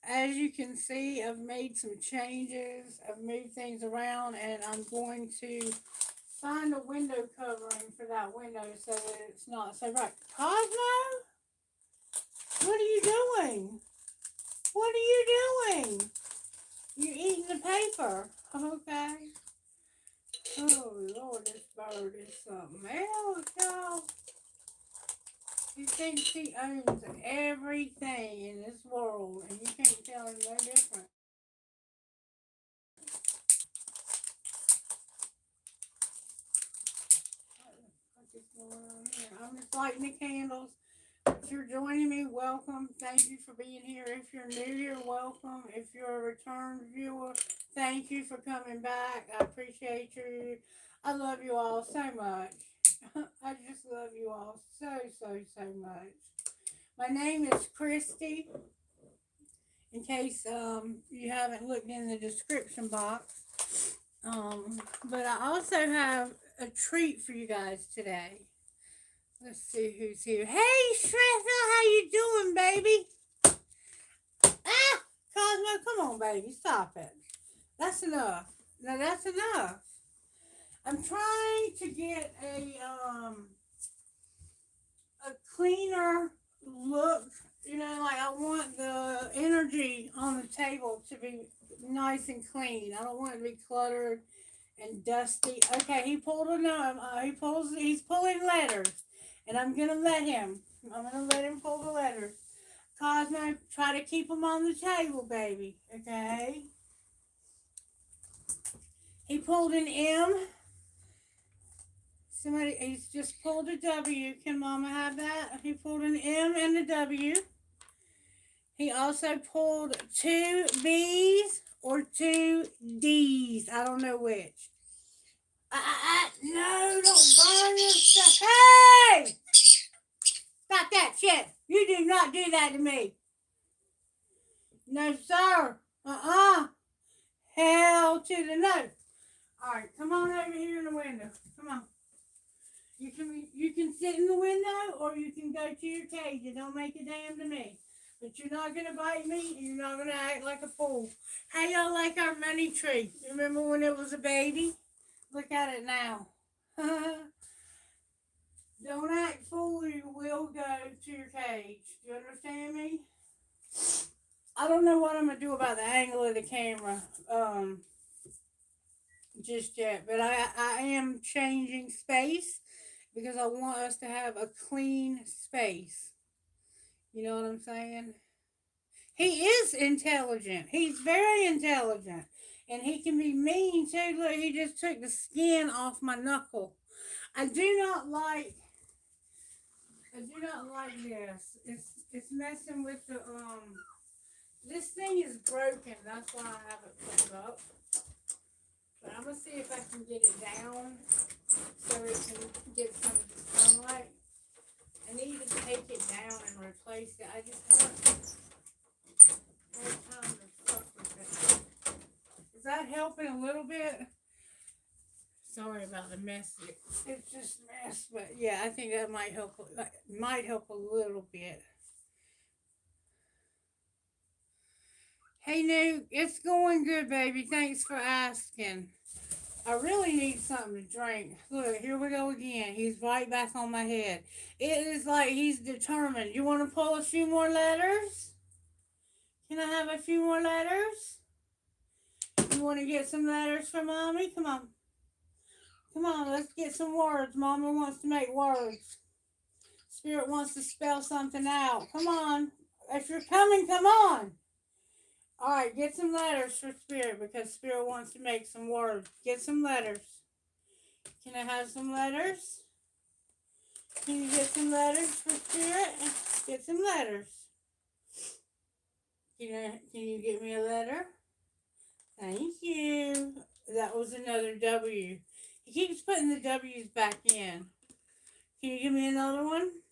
as you can see, I've made some changes. I've moved things around, and I'm going to find a window covering for that window so that it's not so bright. Cosmo, what are you doing? What are you doing? You eating the paper? Okay. Oh Lord, this bird is something else, y'all. He thinks he owns everything in this world, and you can't tell him no different. What's going on here? I'm just lighting the candles. If you're joining me, welcome. Thank you for being here. If you're new here, welcome. If you're a return viewer, thank you for coming back. I appreciate you. I love you all so much. I just love you all so much. My name is Christie. In case you haven't looked in the description box, but I also have a treat for you guys today. Let's see who's here. Hey, Strethel, how you doing, baby? Ah, Cosmo, come on, baby, stop it. That's enough. Now that's enough. I'm trying to get a cleaner look. You know, like I want the energy on the table to be nice and clean. I don't want it to be cluttered and dusty. Okay, he pulled a gnome. He's pulling letters, and I'm gonna let him. I'm gonna let him pull the letters. Cosmo, try to keep them on the table, baby. Okay. He pulled an M. He's just pulled a W. Can Mama have that? He pulled an M and a W. He also pulled two B's or two D's. I don't know which. No, don't burn your stuff. Hey! Stop that shit. You do not do that to me. No, sir. Hell to the no. All right, come on over here in the window. Come on. You can sit in the window or you can go to your cage. It don't make a damn to me. But you're not going to bite me and you're not going to act like a fool. How y'all like our money tree? Remember when it was a baby? Look at it now. Don't act fool or you will go to your cage. Do you understand me? I don't know what I'm going to do about the angle of the camera just yet. But I am changing space because I want us to have a clean space. You know what I'm saying? He is intelligent. He's very intelligent. And he can be mean too. Look, he just took the skin off my knuckle. I do not like this. It's messing with the this thing is broken. That's why I have it put up. But I'm gonna see if I can get it down so it can get some sunlight. I need to take it down and replace it. I just haven't had time to fuck with it. Is that helping a little bit? Sorry about the mess. It's just a mess, but yeah, I think that might help. Might help a little bit. Hey, Nuke, it's going good, baby. Thanks for asking. I really need something to drink. Look, here we go again. He's right back on my head. It is like he's determined. You want to pull a few more letters? Can I have a few more letters? You want to get some letters for Mommy? Come on. Come on, let's get some words. Mama wants to make words. Spirit wants to spell something out. Come on. If you're coming, come on. All right, get some letters for Spirit because Spirit wants to make some words. Get some letters. Can I have some letters? Can you get some letters for Spirit? Get some letters. Can you get me a letter? Thank you. That was another W. He keeps putting the W's back in. Can you give me another one?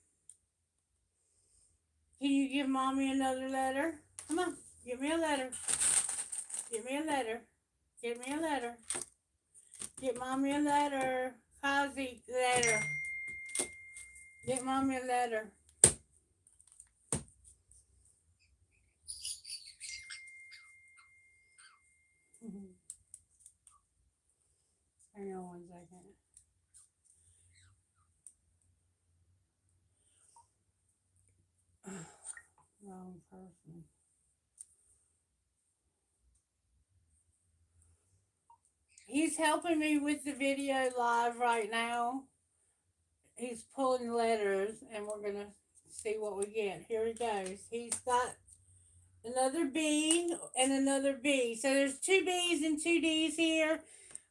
Can you give Mommy another letter? Come on, give me a letter. Give me a letter. Give me a letter. Get Mommy a letter. Kazi, letter. Get Mommy a letter. second. Wrong person. He's helping me with the video live right now. He's pulling letters, and we're gonna see what we get. Here he goes. He's got another B and another B. So there's two B's and two D's here.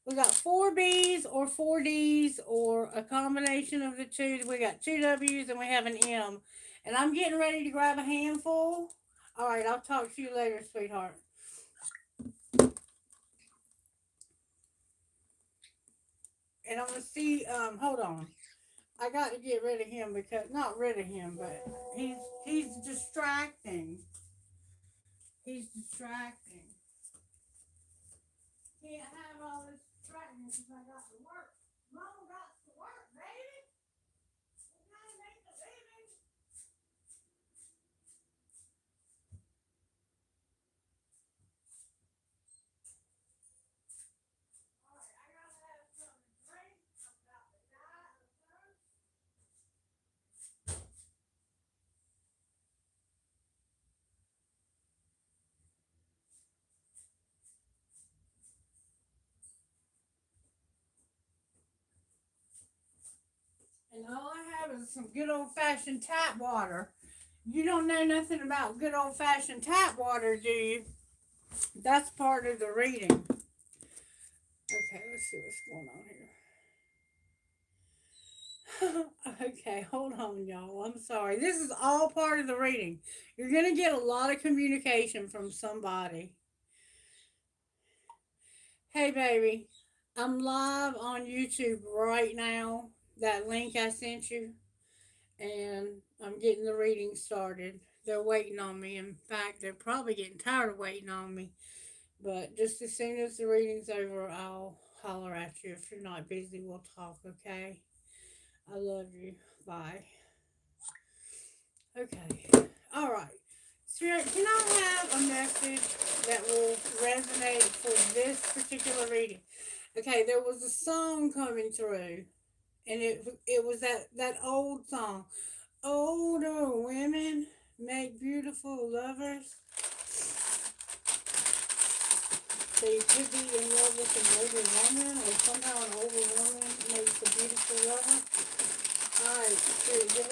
We got four B's or four D's or a combination of the two. We got two W's and we have an M. And I'm getting ready to grab a handful. All right, I'll talk to you later, sweetheart. And I'm gonna see. Hold on. I got to get rid of him because not rid of him, but he's distracting. He's distracting. Can't have all this distracting because I got to work. Mama got to work, baby. We gotta make a living. All right, I gotta have something to drink. I'm about to die of thirst. And all I have is some good old fashioned tap water. You don't know nothing about good old fashioned tap water, do you? That's part of the reading. Okay, let's see what's going on here. Okay, hold on, y'all. I'm sorry. This is all part of the reading. You're going to get a lot of communication from somebody. Hey, baby, I'm live on YouTube right now. That link I sent you, and I'm getting the reading started. They're waiting on me. In fact, they're probably getting tired of waiting on me. But just as soon as the reading's over, I'll holler at you. If you're not busy, we'll talk, okay? I love you. Bye. Okay. All right. Spirit, can I have a message that will resonate for this particular reading? Okay, there was a song coming through, and it was that old song. Older women make beautiful lovers. So you could be in love with an older woman, or somehow an older woman makes a beautiful lover. Alright, Spirit, give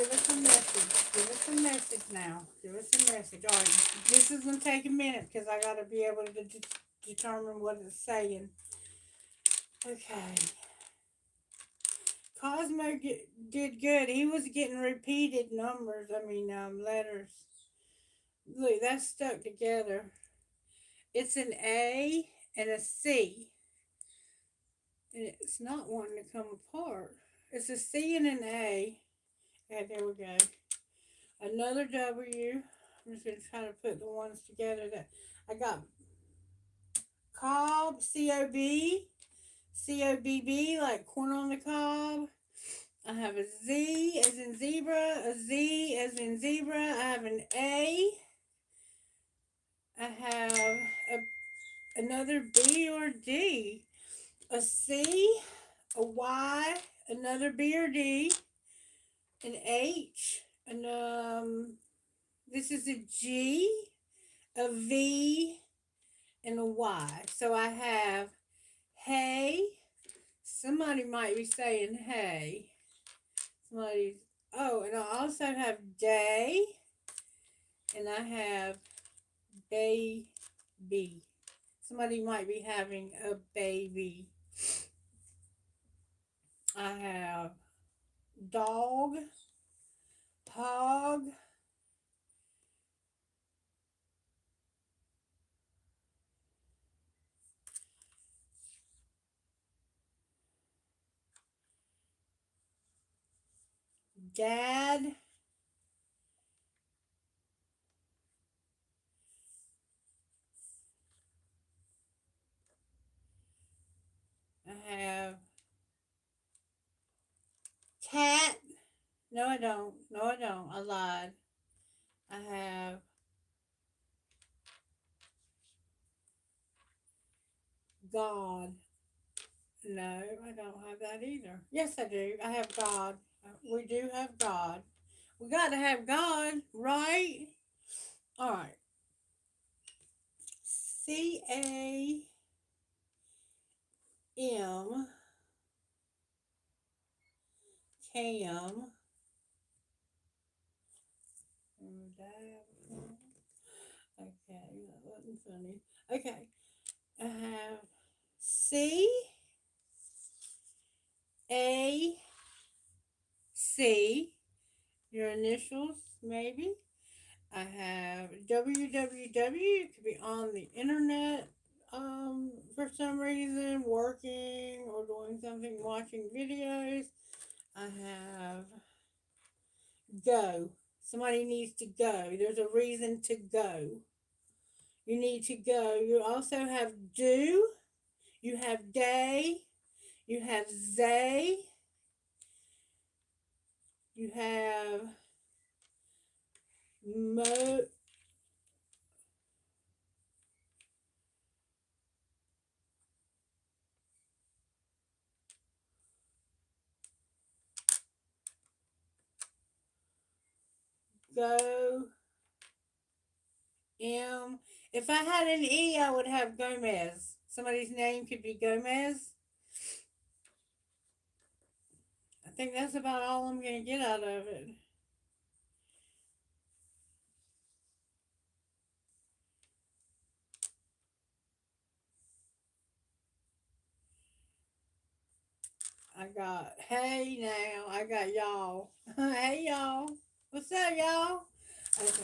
us a message. Give us a message now. Give us a message. Alright, this is going to take a minute because I got to be able to determine what it's saying. Okay. Cosmo did good. He was getting repeated numbers, letters. Look, that's stuck together. It's an A and a C. And it's not wanting to come apart. It's a C and an A. Okay, there we go. Another W. I'm just going to try to put the ones together that I got. Cob, C-O-B. C-O-B-B, like corn on the cob. I have a Z as in zebra. A Z as in zebra. I have an A. I have another B or D. A C. A Y. Another B or D. An H. And this is a G. A V. And a Y. So I have hey. Somebody might be saying hey. Somebody's, oh, and I also have day. And I have baby. Somebody might be having a baby. I have dog, hog, dad, I have cat. No, I don't. No, I don't. I lied. I have God. No, I don't have that either. Yes, I do. I have God. We do have God. We got to have God, right? All right. CAM Cam. Okay, that wasn't funny. Okay, I have CAC, your initials, maybe. I have www. It could be on the internet for some reason, working or doing something, watching videos. I have go. Somebody needs to go. There's a reason to go. You need to go. You also have do. You have day. You have they. You have mo. Go. M. If I had an E, I would have Gomez. Somebody's name could be Gomez. I think that's about all I'm going to get out of it. I got, hey now, I got y'all. Hey y'all. What's up, y'all? Okay,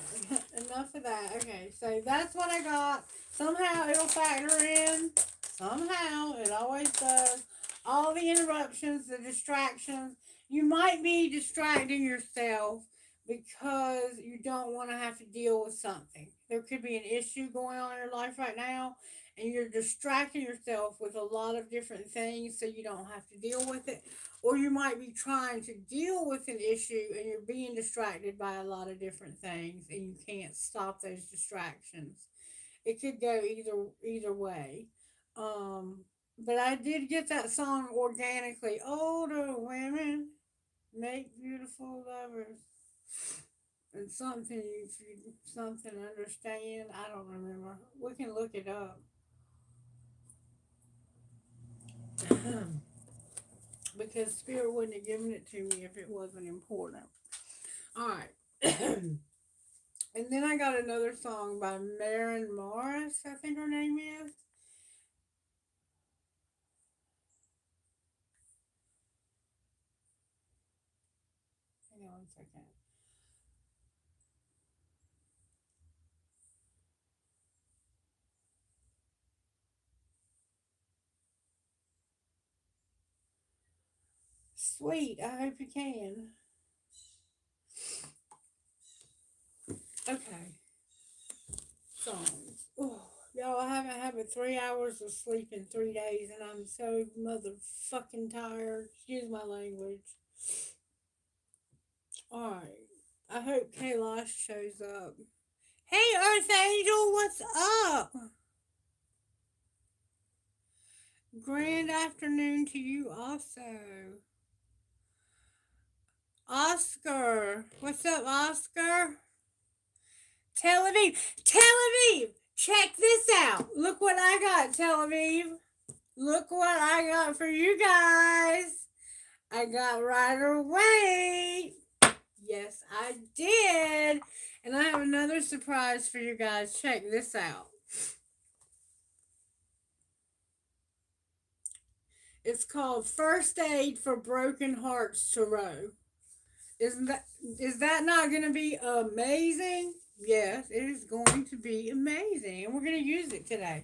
enough of that. Okay, so that's what I got. Somehow it'll factor in. Somehow, it always does. All the interruptions, the distractions. You might be distracting yourself because you don't want to have to deal with something. There could be an issue going on in your life right now, and you're distracting yourself with a lot of different things so you don't have to deal with it. Or you might be trying to deal with an issue and you're being distracted by a lot of different things and you can't stop those distractions. It could go either way. Um, but I did get that song organically. Older women make beautiful lovers. And something if you something understand. I don't remember. We can look it up. Because Spirit wouldn't have given it to me if it wasn't important. All right. And then I got another song by Maren Morris, I think her name is. Hang on 1 second. Sweet, I hope you can. Okay, songs. Oh, y'all, I haven't had but 3 hours of sleep in 3 days, and I'm so motherfucking tired. Excuse my language. All right, I hope Kailash shows up. Hey, Earth Angel, what's up? Grand afternoon to you also. Oscar. What's up, Oscar? Tel Aviv. Tel Aviv. Check this out. Look what I got, Tel Aviv. Look what I got for you guys. I got Rider Waite. Yes, I did. And I have another surprise for you guys. Check this out. It's called First Aid for Broken Hearts Tarot. Isn't that is that not going to be amazing? Yes, it is going to be amazing, and we're going to use it today.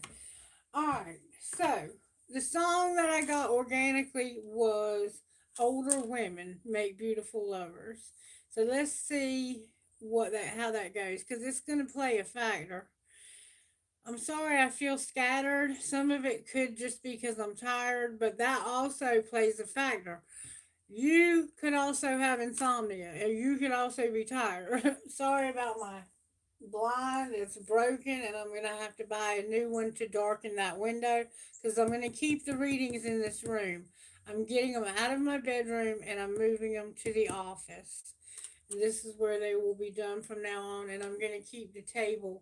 All right. So the song that I got organically was "Older Women Make Beautiful Lovers." So let's see how that goes because it's going to play a factor. I'm sorry I feel scattered. Some of it could just be because I'm tired, but that also plays a factor. You could also have insomnia and you could also be tired. Sorry about my blind. It's broken, and I'm gonna have to buy a new one to darken that window because I'm gonna keep the readings in this room. I'm getting them out of my bedroom and I'm moving them to the office. And this is where they will be done from now on. And I'm gonna keep the table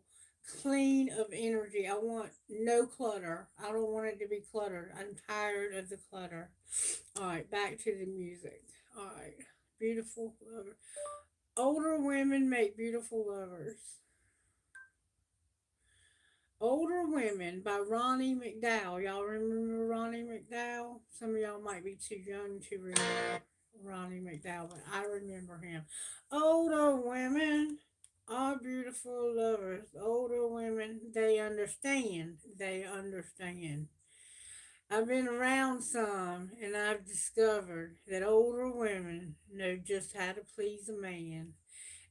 clean of energy. I want no clutter. I don't want it to be cluttered. I'm tired of the clutter. All right, back to the music. All right, beautiful lover. Older women make beautiful lovers. Older Women by Ronnie McDowell. Y'all remember Ronnie McDowell? Some of y'all might be too young to remember Ronnie McDowell, but I remember him. Older women are beautiful lovers. Older women, they understand. They understand. I've been around some, and I've discovered that older women know just how to please a man.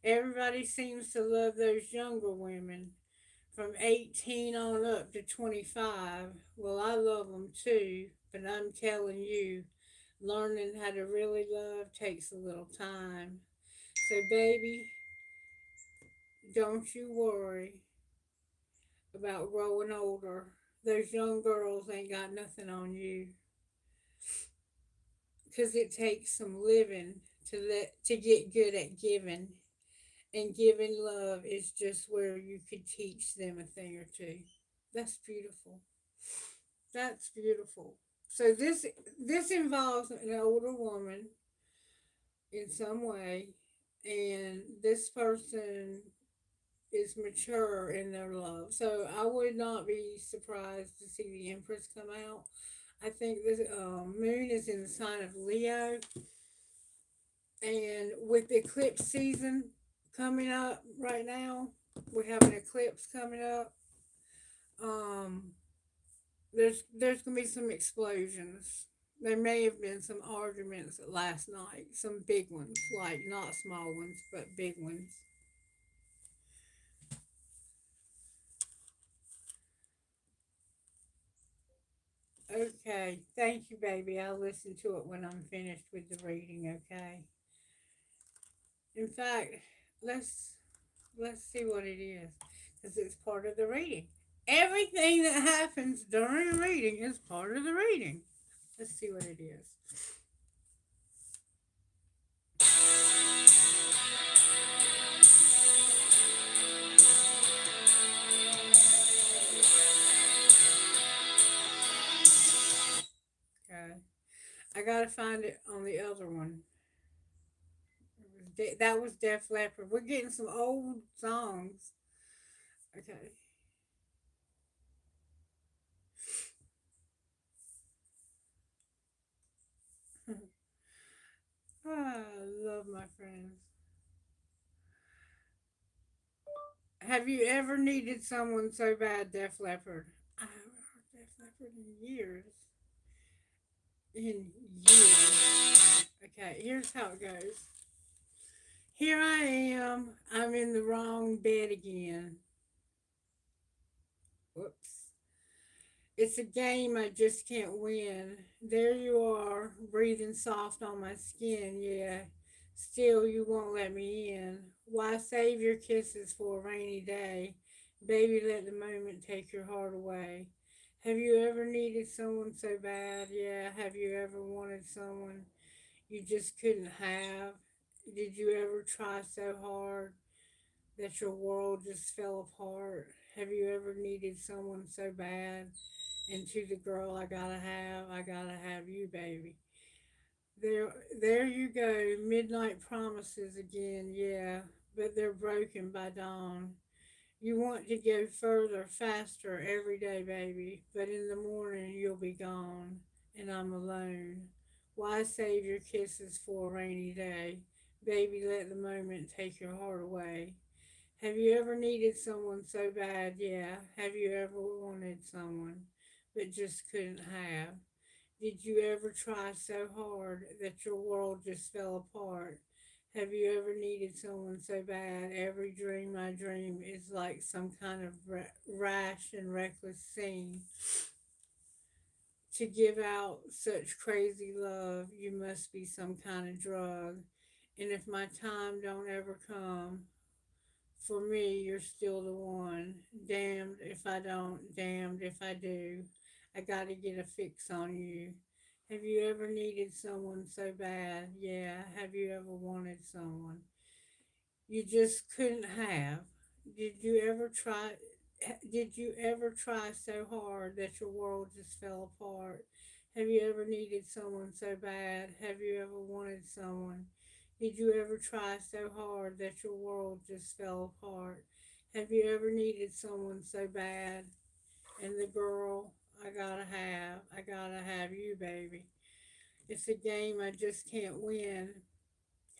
Everybody seems to love those younger women from 18 on up to 25. Well, I love them too, but I'm telling you, learning how to really love takes a little time. So, baby, don't you worry about growing older. Those young girls ain't got nothing on you because it takes some living to get good at giving. And giving love is just where you could teach them a thing or two. That's beautiful. That's beautiful. So this involves an older woman in some way, and this person is mature in their love. So I would not be surprised to see the Empress come out. I think the moon is in the sign of Leo, and with the eclipse season coming up right now, we have an eclipse coming up. Um, there's gonna be some explosions. There may have been some arguments last night, some big ones, like not small ones, but big ones. Okay, thank you, baby. I'll listen to it when I'm finished with the reading. Okay. In fact, let's let's see what it is, because it's part of the reading. Everything that happens during a reading is part of the reading. Let's see what it is. Okay. I gotta find it on the other one. That was Def Leppard. We're getting some old songs. Okay. I love my friends. Have you ever needed someone so bad, Def Leppard? I haven't heard Def Leppard in years. In years. Okay, here's how it goes. Here I am. I'm in the wrong bed again. Whoops. It's a game I just can't win. There you are, breathing soft on my skin, yeah. Still, you won't let me in. Why save your kisses for a rainy day? Baby, let the moment take your heart away. Have you ever needed someone so bad? Yeah. Have you ever wanted someone you just couldn't have? Did you ever try so hard that your world just fell apart? Have you ever needed someone so bad? And to the girl I gotta have you, baby. There you go. Midnight promises again, yeah, but they're broken by dawn. You want to go further, faster every day, baby, but in the morning you'll be gone, and I'm alone. Why save your kisses for a rainy day? Baby, let the moment take your heart away. Have you ever needed someone so bad? Yeah. Have you ever wanted someone but just couldn't have? Did you ever try so hard that your world just fell apart? Have you ever needed someone so bad? Every dream I dream is like some kind of rash and reckless scene. To give out such crazy love, you must be some kind of drug. And if my time don't ever come, For me, you're still the one. Damned if I don't, damned if I do. I gotta get a fix on you. Have you ever needed someone so bad? Yeah. Have you ever wanted someone you just couldn't have? Did you ever try? Did you ever try so hard that your world just fell apart? Have you ever needed someone so bad? Have you ever wanted someone? Did you ever try so hard that your world just fell apart? Have you ever needed someone so bad? And the girl I gotta have you, baby. It's a game I just can't win.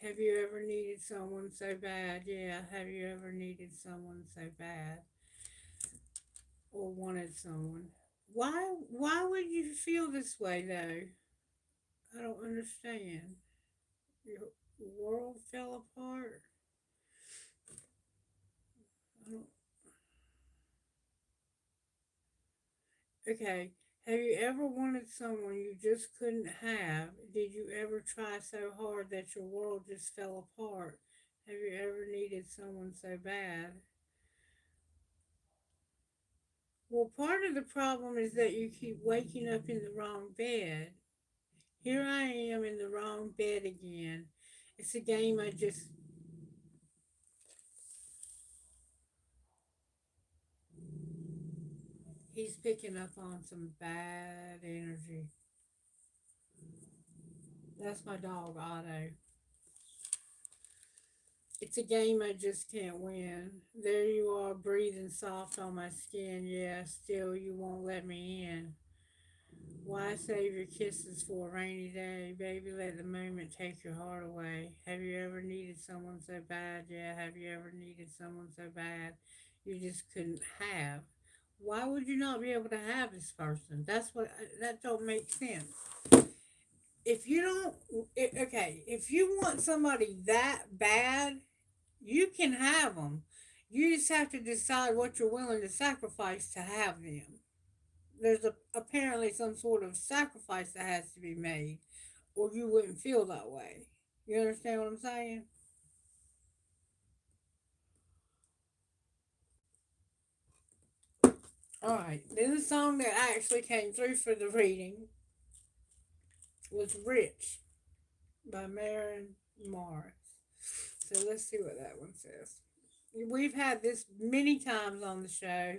Have you ever needed someone so bad? Yeah, have you ever needed someone so bad or wanted someone? Why would you feel this way though? I don't understand. Your world fell apart. I don't, okay. Have you ever wanted someone you just couldn't have? Did you ever try so hard that your world just fell apart? Have you ever needed someone so bad? Well, part of the problem is that you keep waking up in the wrong bed. Here I am in the wrong bed again. It's a game I just. He's picking up on some bad energy. That's my dog, Otto. It's a game I just can't win. There you are, breathing soft on my skin. Yeah, still you won't let me in. Why save your kisses for a rainy day? Baby, let the moment take your heart away. Have you ever needed someone so bad? Yeah, have you ever needed someone so bad you just couldn't have? Why would you not be able to have this person? That don't make sense. If you don't, okay, if you want somebody that bad, you can have them. You just have to decide what you're willing to sacrifice to have them. There's apparently some sort of sacrifice that has to be made, or you wouldn't feel that way. You understand what I'm saying? All right. Then the song that actually came through for the reading was "Rich" by Maren Morris. So let's see what that one says. We've had this many times on the show.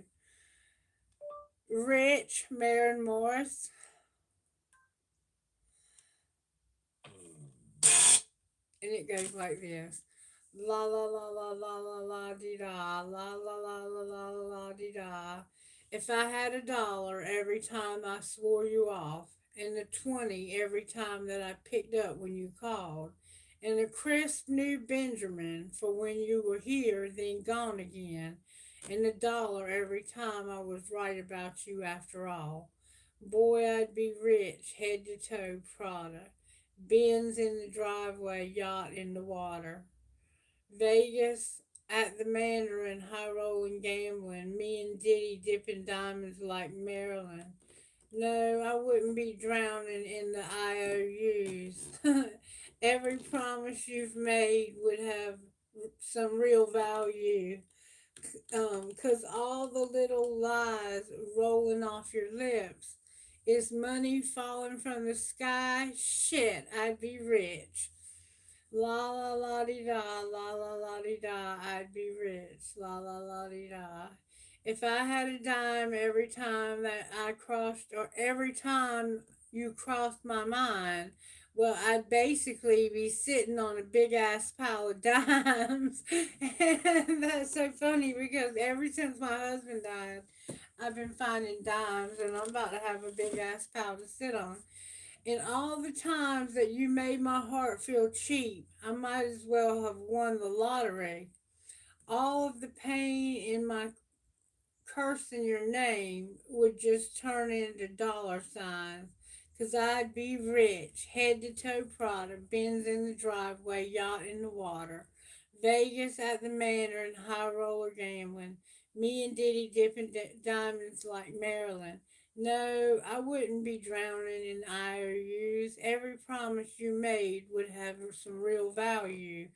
Rich, Maren Morris, and it goes like this. La la la la la la la dee da, la la la la la la la dee da. If I had $1 every time I swore you off, and a 20 every time that I picked up when you called, and a crisp new Benjamin for when you were here then gone again, and $1 every time I was right about you after all. Boy, I'd be rich, head to toe, Prada. Benz in the driveway, yacht in the water. Vegas at the Mandarin, high rolling gambling. Me and Diddy dipping diamonds like Maryland. No, I wouldn't be drowning in the IOUs. Every promise you've made would have some real value. 'Cause all the little lies rolling off your lips. Is money falling from the sky? Shit, I'd be rich. La la la di da, la la la di da, I'd be rich. La la la di da. If I had a dime every time that I crossed, or every time you crossed my mind, well, I'd basically be sitting on a big ass pile of dimes. And that's so funny because ever since my husband died, I've been finding dimes, and I'm about to have a big ass pile to sit on. In all the times that you made my heart feel cheap, I might as well have won the lottery. All of the pain in my cursing your name would just turn into dollar signs. 'Cause I'd be rich, head to toe Prada, Benz in the driveway, yacht in the water. Vegas at the manor and high roller gambling. Me and Diddy dipping diamonds like Maryland. No, I wouldn't be drowning in IOUs. Every promise you made would have some real value.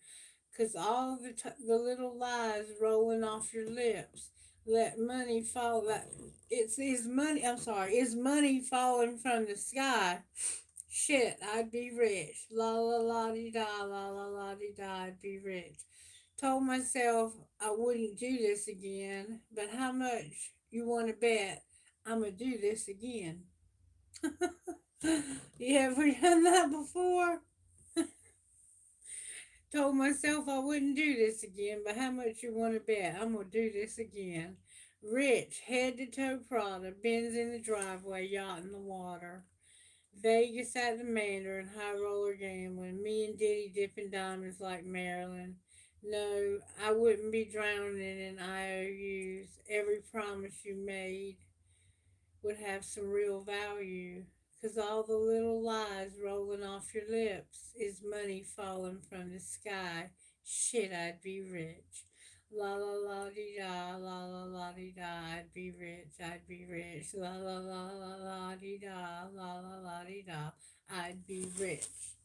Because all the little lies rolling off your lips. Let money fall. That it's is money. I'm sorry. Is money falling from the sky? Shit, I'd be rich. La la la di da, la la la di da. I'd be rich. Told myself I wouldn't do this again. But how much you want to bet I'm gonna do this again? You ever done that before? Told myself I wouldn't do this again, but how much you want to bet I'm gonna do this again? Rich, head to toe Prada, Benz in the driveway, yacht in the water. Vegas at the Mandarin, high roller gambling, me and Diddy dipping diamonds like Marilyn. No, I wouldn't be drowning in IOUs. Every promise you made would have some real value. 'Cause all the little lies rolling off your lips is money falling from the sky. Shit, I'd be rich. La la la dee da, la la la dee da, I'd be rich, I'd be rich. La la la la la dee da, la la la dee da, I'd be rich.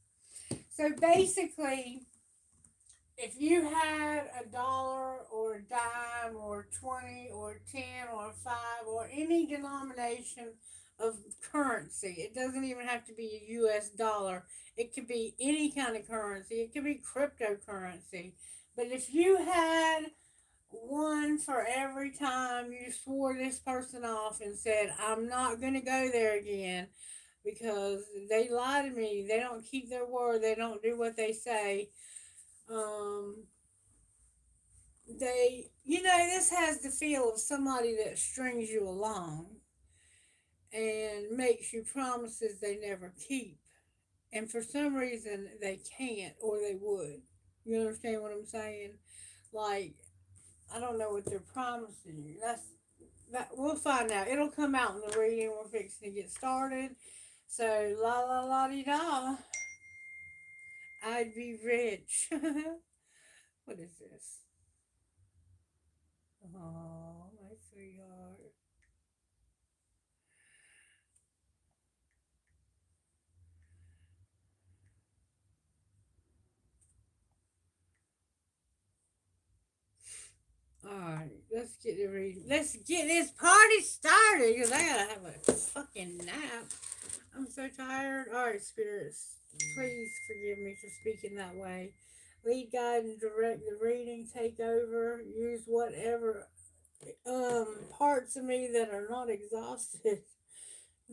So basically, if you had $1 or a dime or 20 or 10 or 5 or any denomination of currency, it doesn't even have to be a US dollar. It could be any kind of currency. It could be cryptocurrency. But if you had one for every time you swore this person off and said, I'm not going to go there again because they lie to me, they don't keep their word, they don't do what they say. Um, this has the feel of somebody that strings you along and makes you promises they never keep. And for some reason, they can't or they would. You understand what I'm saying? Like, I don't know what they're promising you. That we'll find out. It'll come out in the reading. We're fixing to get started. So, la la la di da. I'd be rich. What is this? Oh, my sweetheart. Alright, let's get the reading. Let's get this party started because I gotta have a fucking nap. I'm so tired. Alright, spirits, please forgive me for speaking that way. Lead, guide, and direct the reading. Take over. Use whatever parts of me that are not exhausted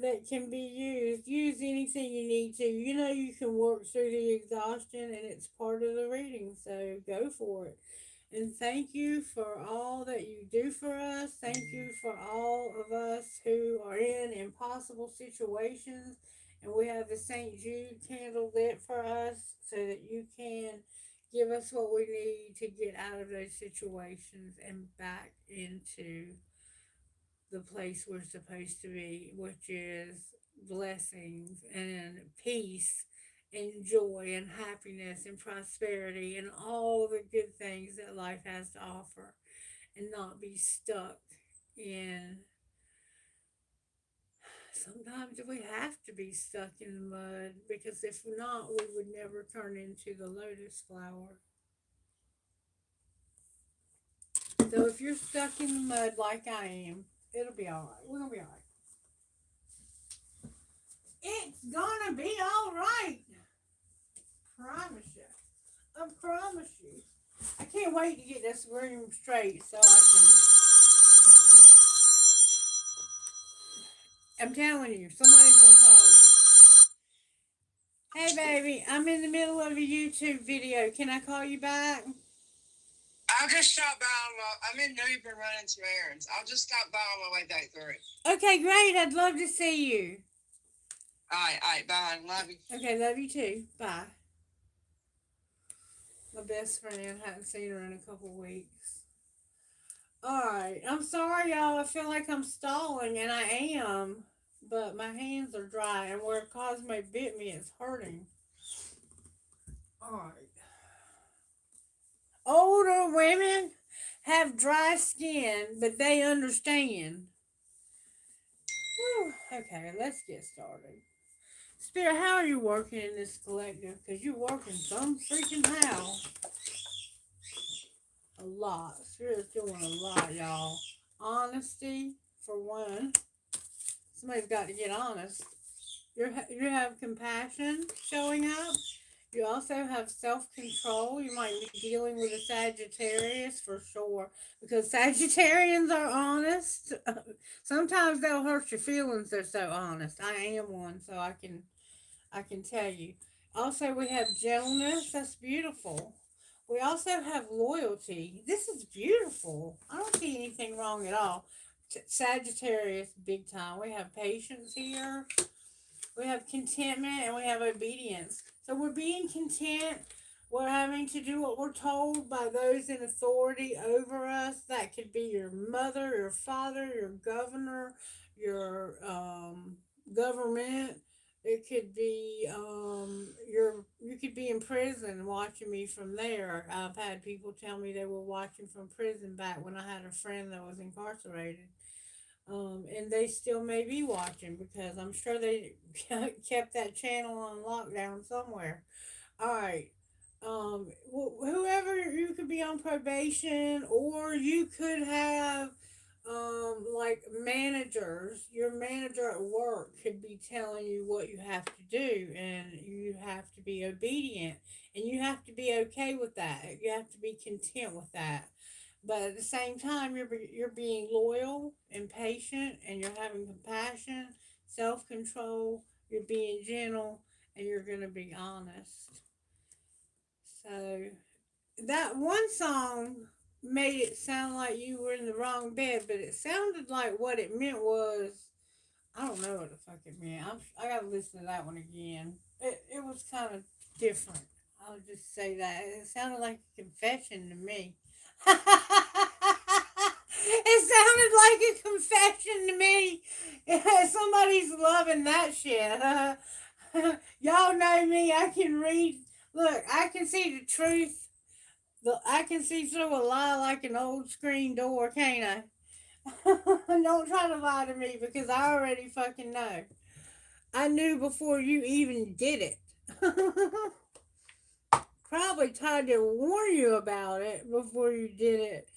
that can be used. Use anything you need to. You know you can work through the exhaustion and it's part of the reading, so go for it. And thank you for all that you do for us. Thank you for all of us who are in impossible situations. And we have the St. Jude candle lit for us so that you can give us what we need to get out of those situations and back into the place we're supposed to be, which is blessings and peace and joy and happiness and prosperity and all the good things that life has to offer, and not be stuck in. Sometimes we have to be stuck in the mud because if not, we would never turn into the lotus flower. So if you're stuck in the mud like I am, it'll be alright. We're gonna be alright. It's gonna be alright. Promise you. I promise you. I can't wait to get this room straight so I can. I'm telling you, somebody's gonna call you. Hey, baby, I'm in the middle of a YouTube video. Can I call you back? I'll just stop by on I'm in Newbern running some errands. I'll just stop by on my way back through. Okay, great. I'd love to see you. All right, bye. Love you. Okay, love you too. Bye. My best friend, hadn't seen her in a couple weeks. Alright, I'm sorry, y'all. I feel like I'm stalling, and I am. But my hands are dry, and where Cosmo bit me, it's hurting. Alright. Older women have dry skin, but they understand. Whew. Okay, let's get started. Spirit, how are you working in this collective? Because you're working some freaking how. A lot. Spirit's doing a lot, y'all. Honesty, for one. Somebody's got to get honest. You have compassion showing up. You also have self-control. You might be dealing with a Sagittarius for sure, because Sagittarians are honest. Sometimes they'll hurt your feelings. They're so honest. I am one, so I can tell you. Also, we have gentleness. That's beautiful. We also have loyalty. This is beautiful. I don't see anything wrong at all. Sagittarius, big time. We have patience here. We have contentment and we have obedience. So we're being content. We're having to do what we're told by those in authority over us. That could be your mother, your father, your governor, your government. It could be you could be in prison watching me from there. I've had people tell me they were watching from prison back when I had a friend that was incarcerated. And they still may be watching because I'm sure they kept that channel on lockdown somewhere. All right. Whoever, you could be on probation, or you could have like managers. Your manager at work could be telling you what you have to do, and you have to be obedient, and you have to be okay with that. You have to be content with that. But at the same time, you're being loyal and patient, and you're having compassion, self control. You're being gentle, and you're gonna be honest. So that one song made it sound like you were in the wrong bed, but it sounded like what it meant was, I don't know what the fuck it meant. I gotta listen to that one again. It was kind of different. I'll just say that it sounded like a confession to me. It sounded like a confession to me. Somebody's loving that shit. Y'all know me. I can read. Look, I can see the truth. I can see through a lie like an old screen door, can't I? Don't try to lie to me because I already fucking know. I knew before you even did it. Probably tried to warn you about it before you did it.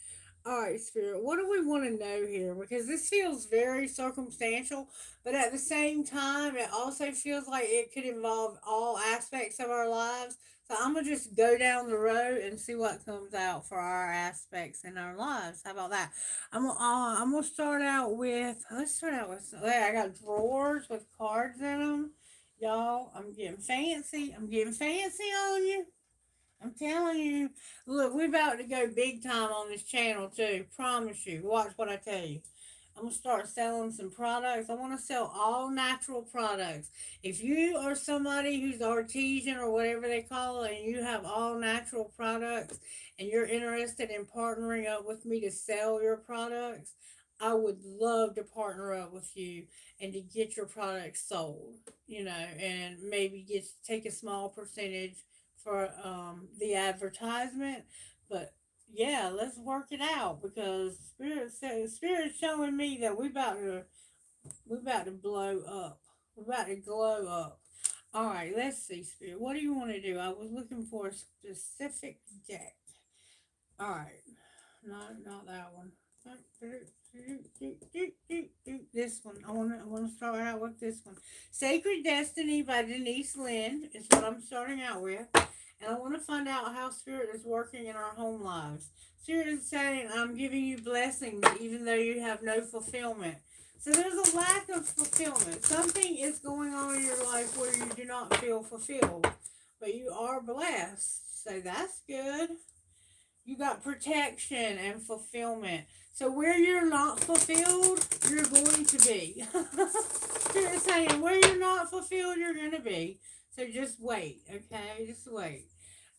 All right, Spirit, what do we want to know here? Because this feels very circumstantial, but at the same time, it also feels like it could involve all aspects of our lives. So I'm going to just go down the road and see what comes out for our aspects in our lives. How about that? I'm gonna start out with, let's start out with, I got drawers with cards in them. Y'all, I'm getting fancy. I'm getting fancy on you. I'm telling you, look, we're about to go big time on this channel too. Promise you. Watch what I tell you. I'm gonna start selling some products. I want to sell all natural products. If you are somebody who's artesian or whatever they call it, and you have all natural products, and you're interested in partnering up with me to sell your products, I would love to partner up with you and to get your products sold. And maybe take a small percentage for the advertisement. But yeah, let's work it out because Spirit's showing me that we about to blow up. We're about to glow up. All right, let's see, Spirit. What do you want to do? I was looking for a specific deck. All right, no, not that one. This one. I want to start out with this one. Sacred Destiny by Denise Lynn is what I'm starting out with. And I want to find out how Spirit is working in our home lives. Spirit is saying, I'm giving you blessings even though you have no fulfillment. So there's a lack of fulfillment. Something is going on in your life where you do not feel fulfilled. But you are blessed. So that's good. You got protection and fulfillment. So where you're not fulfilled, you're going to be. Spirit is saying, where you're not fulfilled, you're going to be. So just wait, okay? Just wait.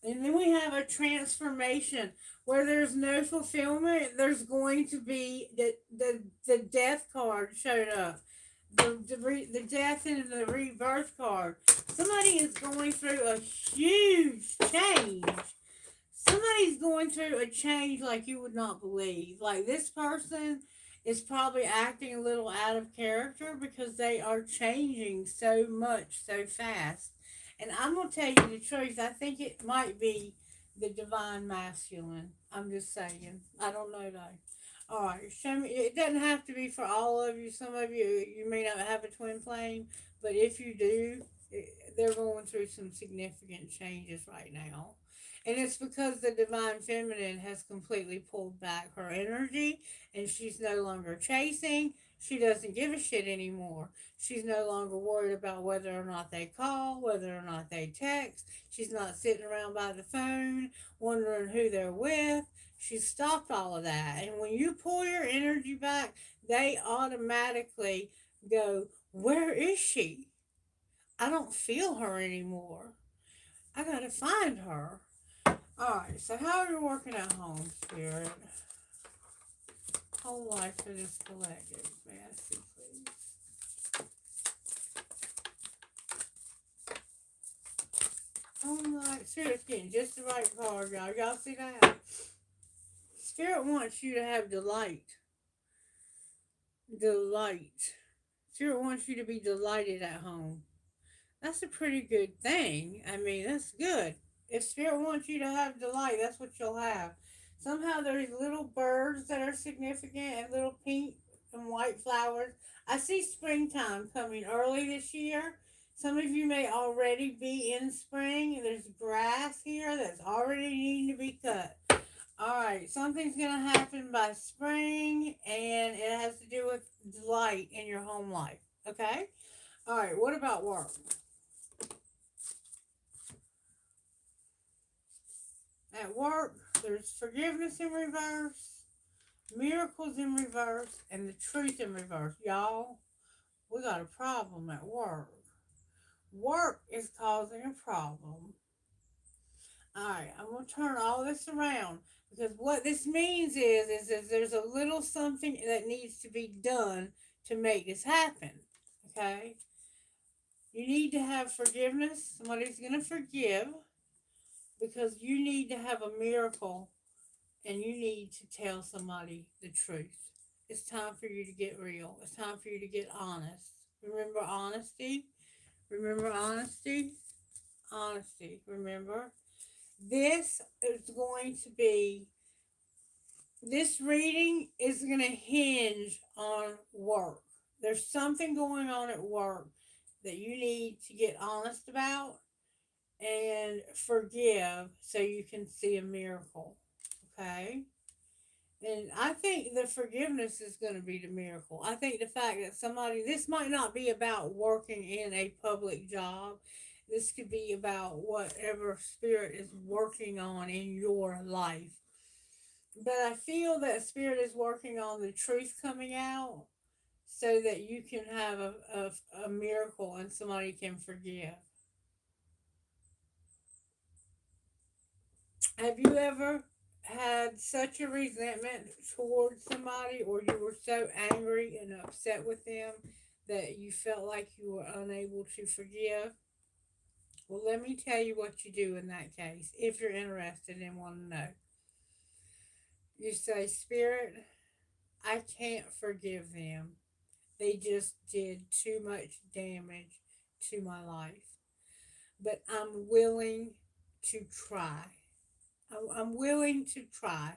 And then we have a transformation where there's no fulfillment. There's going to be the death card showed up. The death and the rebirth card. Somebody is going through a huge change. Somebody's going through a change like you would not believe. Like this person is probably acting a little out of character because they are changing so much so fast. And I'm going to tell you the truth. I think it might be the divine masculine. I'm just saying. I don't know though. All right, show me. It doesn't have to be for all of you. Some of you may not have a twin flame, but if you do, they're going through some significant changes right now. And it's because the divine feminine has completely pulled back her energy and she's no longer chasing. She doesn't give a shit anymore. She's no longer worried about whether or not they call, whether or not they text. She's not sitting around by the phone wondering who they're with. She's stopped all of that. And when you pull your energy back, they automatically go, where is she? I don't feel her anymore. I gotta find her. Alright, so how are you working at home, Spirit? Whole life for this collective. May I see, please? Home life. Spirit's getting just the right card, y'all. Y'all see that? Spirit wants you to have delight. Delight. Spirit wants you to be delighted at home. That's a pretty good thing. I mean, that's good. If Spirit wants you to have delight, that's what you'll have. Somehow there's little birds that are significant and little pink and white flowers. I see springtime coming early this year. Some of you may already be in spring. There's grass here that's already needing to be cut. Alright, something's going to happen by spring, and it has to do with delight in your home life. Okay? Alright, what about work? At work, there's forgiveness in reverse, miracles in reverse, and the truth in reverse. Y'all, we got a problem at work. Work is causing a problem. Alright, I'm going to turn all this around because what this means is there's a little something that needs to be done to make this happen. Okay? You need to have forgiveness. Somebody's going to forgive because you need to have a miracle and you need to tell somebody the truth. It's time for you to get real. It's time for you to get honest. Remember honesty? Remember honesty? Honesty. Remember? This is going to be, this reading is going to hinge on work. There's something going on at work that you need to get honest about and forgive so you can see a miracle. Okay? And I think the forgiveness is going to be the miracle. I think the fact that somebody, this might not be about working in a public job. This could be about whatever Spirit is working on in your life. But I feel that Spirit is working on the truth coming out so that you can have a miracle and somebody can forgive. Have you ever had such a resentment towards somebody, or you were so angry and upset with them that you felt like you were unable to forgive? Well, let me tell you what you do in that case, if you're interested and want to know. You say, Spirit, I can't forgive them. They just did too much damage to my life. But I'm willing to try. I'm willing to try.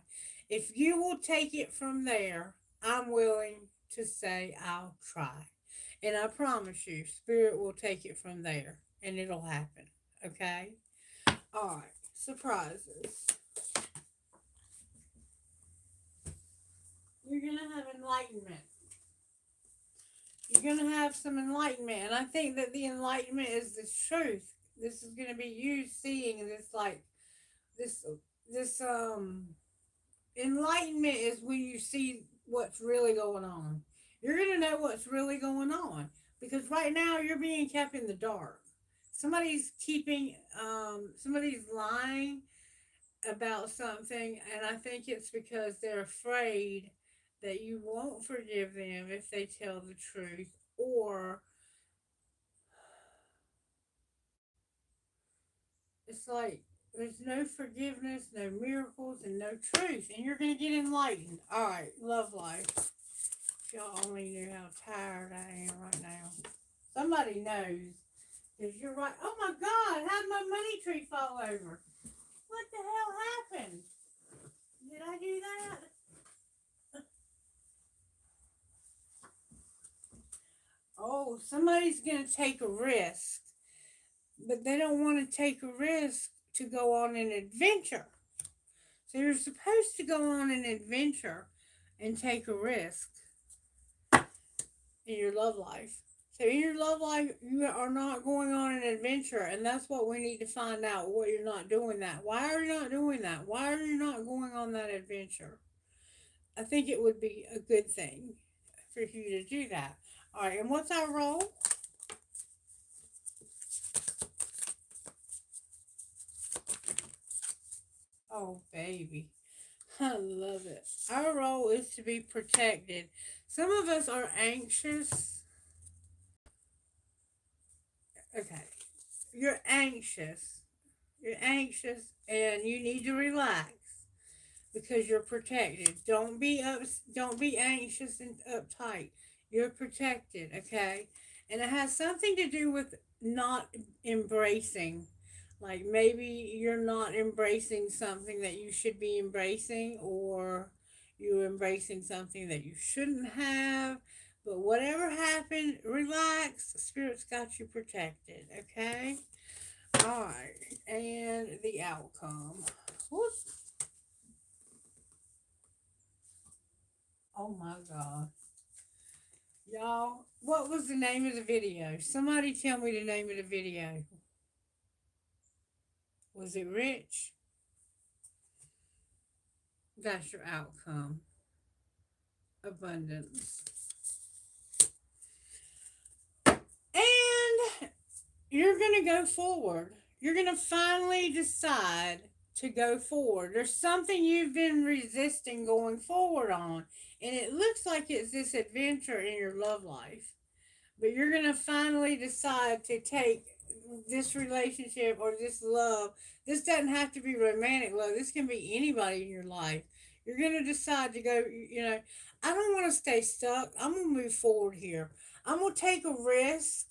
If you will take it from there, I'm willing to say I'll try. And I promise you, Spirit will take it from there and it'll happen. Okay? Alright, surprises. You're going to have enlightenment. You're going to have some enlightenment. And I think that the enlightenment is the truth. This is going to be you seeing this, like, this enlightenment is when you see what's really going on. You're going to know what's really going on. Because right now you're being kept in the dark. Somebody's somebody's lying about something, and I think it's because they're afraid that you won't forgive them if they tell the truth, or it's like there's no forgiveness, no miracles, and no truth, and you're going to get enlightened. All right, love life. If y'all only knew how tired I am right now. Somebody knows. Because you're right. Oh my God, how did my money tree fall over? What the hell happened? Did I do that? Oh, somebody's going to take a risk, but they don't want to take a risk to go on an adventure. So you're supposed to go on an adventure and take a risk in your love life. So in your love life, you are not going on an adventure, and that's what we need to find out. What you're not doing that. Why are you not doing that? Why are you not going on that adventure? I think it would be a good thing for you to do that. All right, and what's our role? Oh, baby. I love it. Our role is to be protected. Some of us are anxious. Okay. You're anxious. You're anxious and you need to relax because you're protected. Don't be anxious and uptight. You're protected, okay? And it has something to do with not embracing. Like maybe you're not embracing something that you should be embracing, or you're embracing something that you shouldn't have. But whatever happened, relax. Spirit's got you protected, okay? Alright, and the outcome. Whoops. Oh my God. Y'all, what was the name of the video? Somebody tell me the name of the video. Was it Rich? That's your outcome. Abundance. And you're going to go forward. You're going to finally decide to go forward. There's something you've been resisting going forward on. And it looks like it's this adventure in your love life. But you're going to finally decide to take this relationship or this love. This doesn't have to be romantic love. This can be anybody in your life. You're going to decide to go, I don't want to stay stuck. I'm going to move forward here. I'm going to take a risk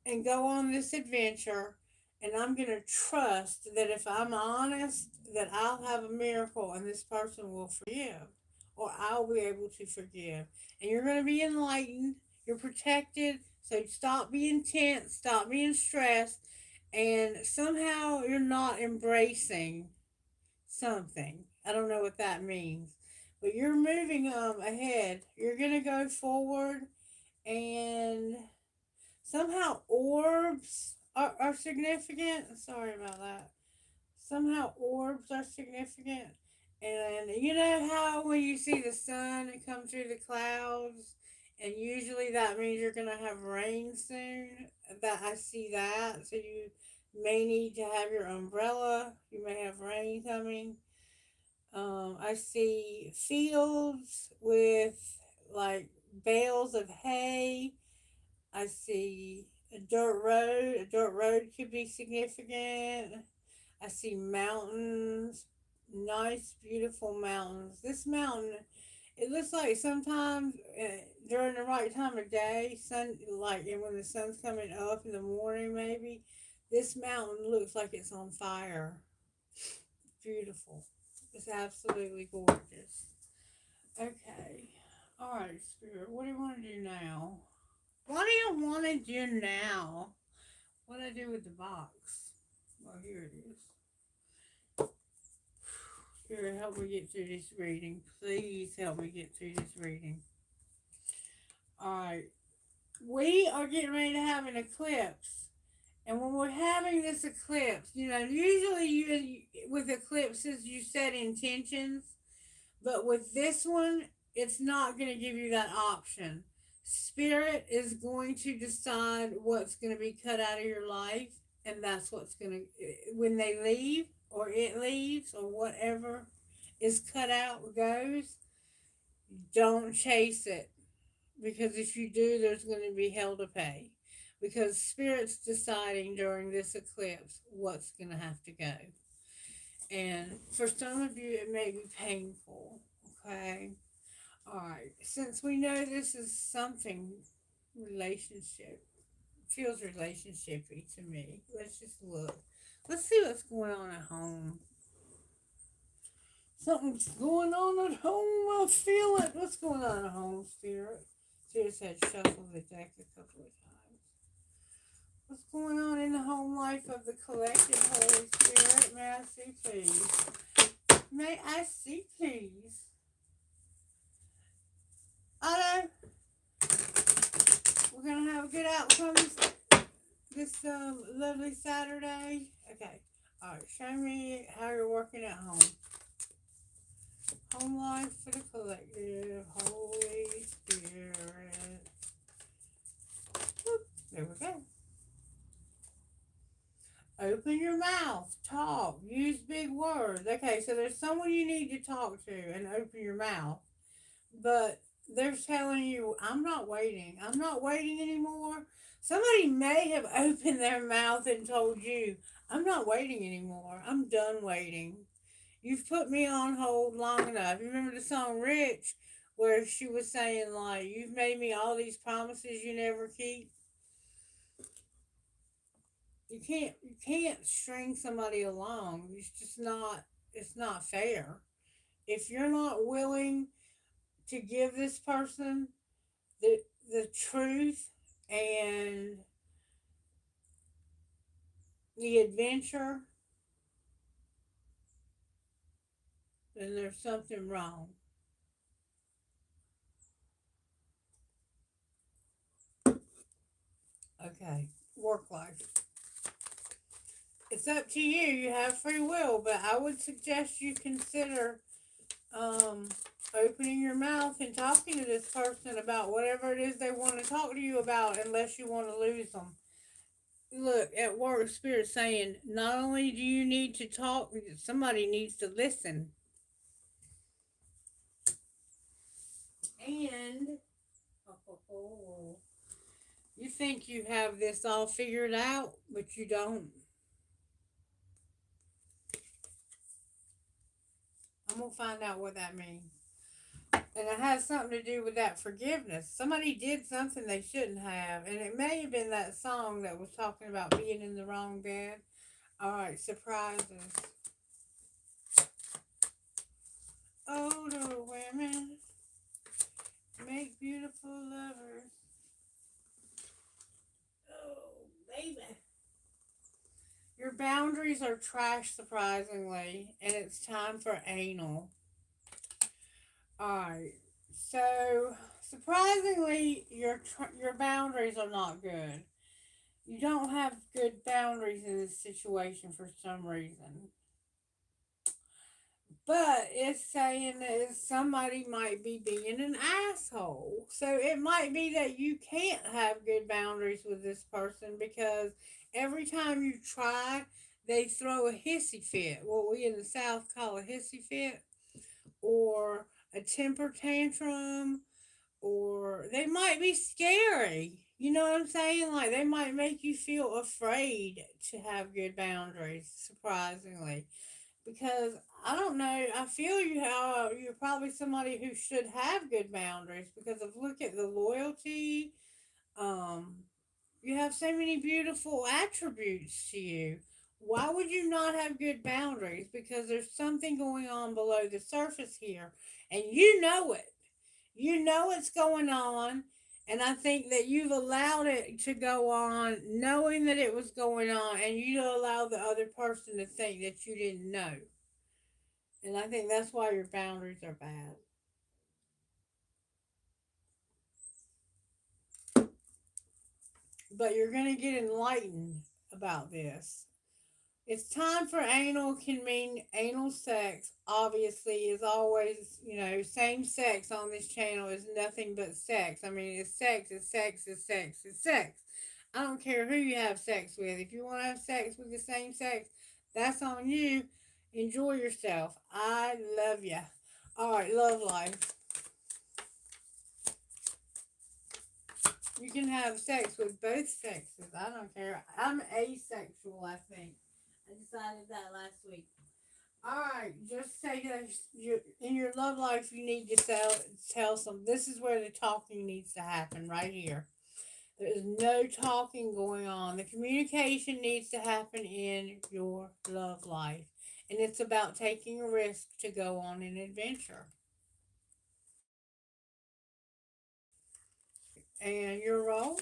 and go on this adventure, and I'm going to trust that if I'm honest, that I'll have a miracle and this person will forgive, or I'll be able to forgive. And you're going to be enlightened. You're protected. So stop being tense, stop being stressed, and somehow you're not embracing something. I don't know what that means. But you're moving ahead. You're going to go forward, and somehow orbs are significant. Sorry about that. Somehow orbs are significant. And you know how when you see the sun come through the clouds, and usually that means you're going to have rain soon? That I see that. So you may need to have your umbrella. You may have rain coming. I see fields with like bales of hay. I see a dirt road. A dirt road could be significant. I see mountains, nice, beautiful mountains. This mountain, it looks like sometimes during the right time of day, and when the sun's coming up in the morning, maybe this mountain looks like it's on fire. Beautiful. It's absolutely gorgeous. Okay. All right, Spirit. What do you want to do now? What do you want to do now? What do I do with the box? Well, here it is. Spirit, help me get through this reading. Please help me get through this reading. Alright. We are getting ready to have an eclipse. And when we're having this eclipse, usually with eclipses, you set intentions. But with this one, it's not going to give you that option. Spirit is going to decide what's going to be cut out of your life, and that's what's going to, when they leave, or it leaves, or whatever is cut out goes, don't chase it. Because if you do, there's going to be hell to pay. Because Spirit's deciding during this eclipse what's going to have to go. And for some of you, it may be painful, okay? Alright, since we know this is something relationship, feels relationshipy to me, let's just look. Let's see what's going on at home. Something's going on at home. I feel it. What's going on at home, Spirit? Just had shuffle the deck a couple of times. What's going on in the home life of the collective Holy Spirit? May I see, please? May I see, please? Otto, we're gonna have a good outcome this lovely Saturday. Okay. All right. Show me how you're working at home. Home life for the collective Holy Spirit. Whoop, there we go. Open your mouth. Talk. Use big words. Okay, so there's someone you need to talk to and open your mouth. But they're telling you, I'm not waiting. I'm not waiting anymore. Somebody may have opened their mouth and told you, I'm not waiting anymore. I'm done waiting. You've put me on hold long enough. You remember the song Rich, where she was saying, like, you've made me all these promises you never keep? You can't string somebody along. It's not fair. If you're not willing to give this person the truth and the adventure, then there's something wrong. Okay, work life. It's up to you. You have free will, but I would suggest you consider opening your mouth and talking to this person about whatever it is they want to talk to you about, unless you want to lose them. Look, at work, Spirit saying, not only do you need to talk, somebody needs to listen. And you think you have this all figured out, but you don't. I'm going to find out what that means. And it has something to do with that forgiveness. Somebody did something they shouldn't have. And it may have been that song that was talking about being in the wrong bed. All right, surprises. Older women make beautiful lovers. Oh, baby. Your boundaries are trash, surprisingly, and it's time for anal. Alright, so surprisingly, your boundaries are not good. You don't have good boundaries in this situation for some reason. But it's saying that somebody might be being an asshole. So it might be that you can't have good boundaries with this person because every time you try, they throw a hissy fit, what we in the South call a hissy fit, or a temper tantrum, or they might be scary. You know what I'm saying? Like they might make you feel afraid to have good boundaries, surprisingly. Because I don't know, I feel you're probably somebody who should have good boundaries because of look at the loyalty. Um, you have so many beautiful attributes to you. Why would you not have good boundaries? Because there's something going on below the surface here, and you know it. You know it's going on, and I think that you've allowed it to go on, knowing that it was going on, and you allow the other person to think that you didn't know. And I think that's why your boundaries are bad. But you're going to get enlightened about this. It's time for anal can mean anal sex, obviously, is always, same sex on this channel is nothing but sex. I mean, it's sex, it's sex, it's sex, it's sex. I don't care who you have sex with. If you want to have sex with the same sex, that's on you. Enjoy yourself. I love you. All right, love life. You can have sex with both sexes. I don't care. I'm asexual, I think. I decided that last week. Alright, just say that in your love life, you need to tell some. This is where the talking needs to happen, right here. There is no talking going on. The communication needs to happen in your love life. And it's about taking a risk to go on an adventure. And your role?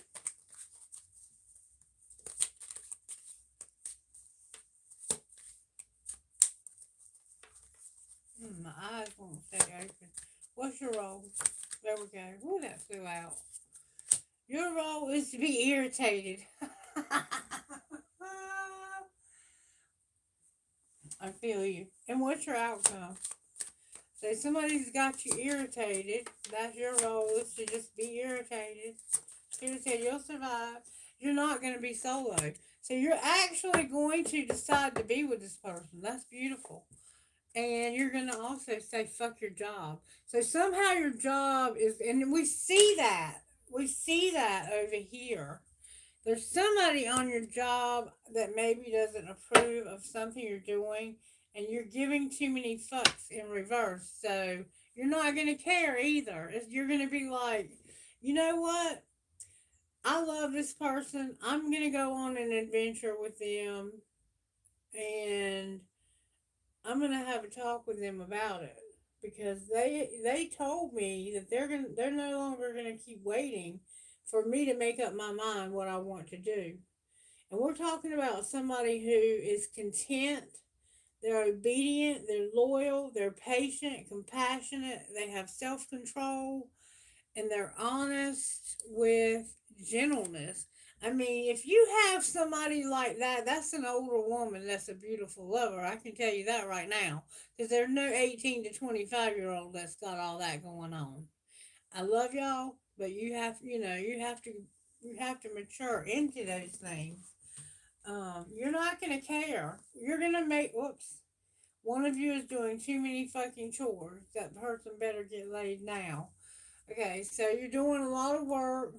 My eyes won't stay open. What's your role? There we go. Ooh, that flew out. Your role is to be irritated. I feel you. And what's your outcome? So somebody's got you irritated. That's your role, is to just be irritated. Irritated, you'll survive. You're not going to be solo. So you're actually going to decide to be with this person. That's beautiful. And you're going to also say, fuck your job. So somehow your job is, and we see that. We see that over here. There's somebody on your job that maybe doesn't approve of something you're doing, and you're giving too many fucks in reverse. So you're not going to care either. You're going to be like, you know what? I love this person. I'm going to go on an adventure with them, and I'm going to have a talk with them about it, because they told me that they're no longer going to keep waiting for me to make up my mind what I want to do. And we're talking about somebody who is content, they're obedient, they're loyal, they're patient, compassionate, they have self control, and they're honest with gentleness. I mean, if you have somebody like that, that's an older woman that's a beautiful lover. I can tell you that right now. Because there's no 18 to 25-year-old that's got all that going on. I love y'all, but you have to mature into those things. You're not gonna care. You're gonna make whoops. One of you is doing too many fucking chores. That person better get laid now. Okay, so you're doing a lot of work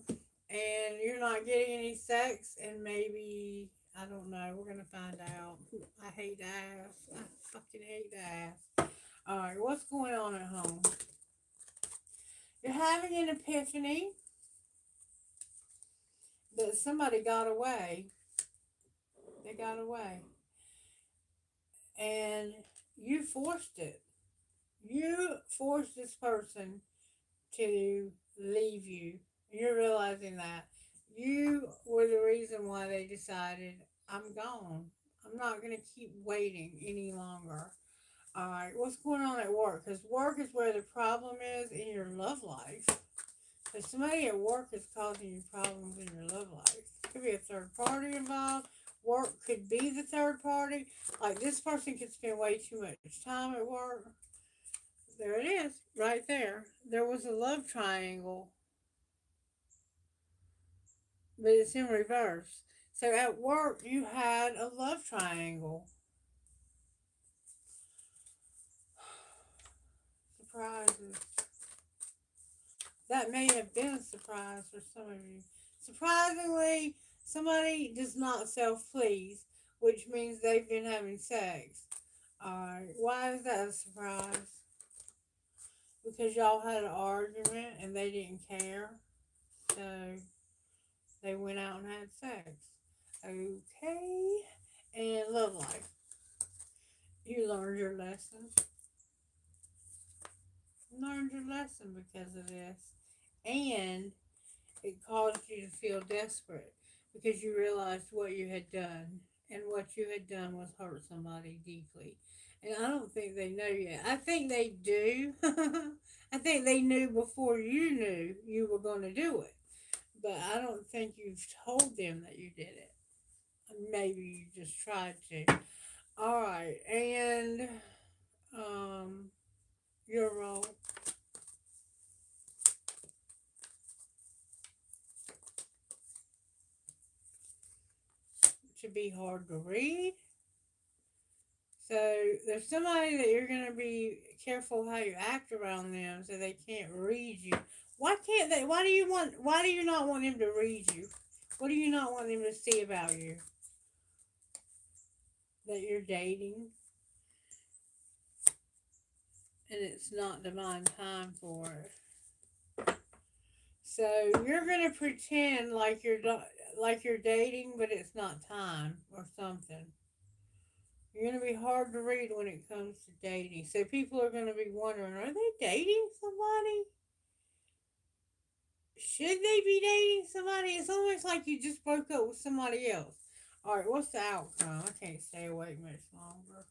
and you're not getting any sex, and maybe I don't know. We're gonna find out. I hate to ask. I fucking hate to ask. All right, what's going on at home? You're having an epiphany that somebody got away. They got away, and you forced it. You forced this person to leave you. You're realizing that you were the reason why they decided, I'm gone. I'm not going to keep waiting any longer. All right, what's going on at work? Because work is where the problem is in your love life. If somebody at work is causing you problems in your love life, could be a third party involved. Work could be the third party. Like, this person could spend way too much time at work. There it is, right there. There was a love triangle, but it's in reverse. So at work, you had a love triangle. Surprises. That may have been a surprise for some of you. Surprisingly, somebody does not self please, which means they've been having sex. Alright, why is that a surprise? Because y'all had an argument and they didn't care. So they went out and had sex. Okay. And love life. You learned your lesson. You learned your lesson because of this. And it caused you to feel desperate because you realized what you had done. And what you had done was hurt somebody deeply. And I don't think they know yet. I think they do. I think they knew before you knew you were going to do it. But I don't think you've told them that you did it. Maybe you just tried to. All right, and um, your role. To be hard to read. So there's somebody that you're gonna be careful how you act around them, so they can't read you. Why can't they? Why do you want? Why do you not want them to read you? What do you not want them to see about you? That you're dating, and it's not divine time for it. So you're gonna pretend like you're dating, but it's not time or something. You're going to be hard to read when it comes to dating. So people are going to be wondering, are they dating somebody? Should they be dating somebody? It's almost like you just broke up with somebody else. All right, what's the outcome? I can't stay awake much longer.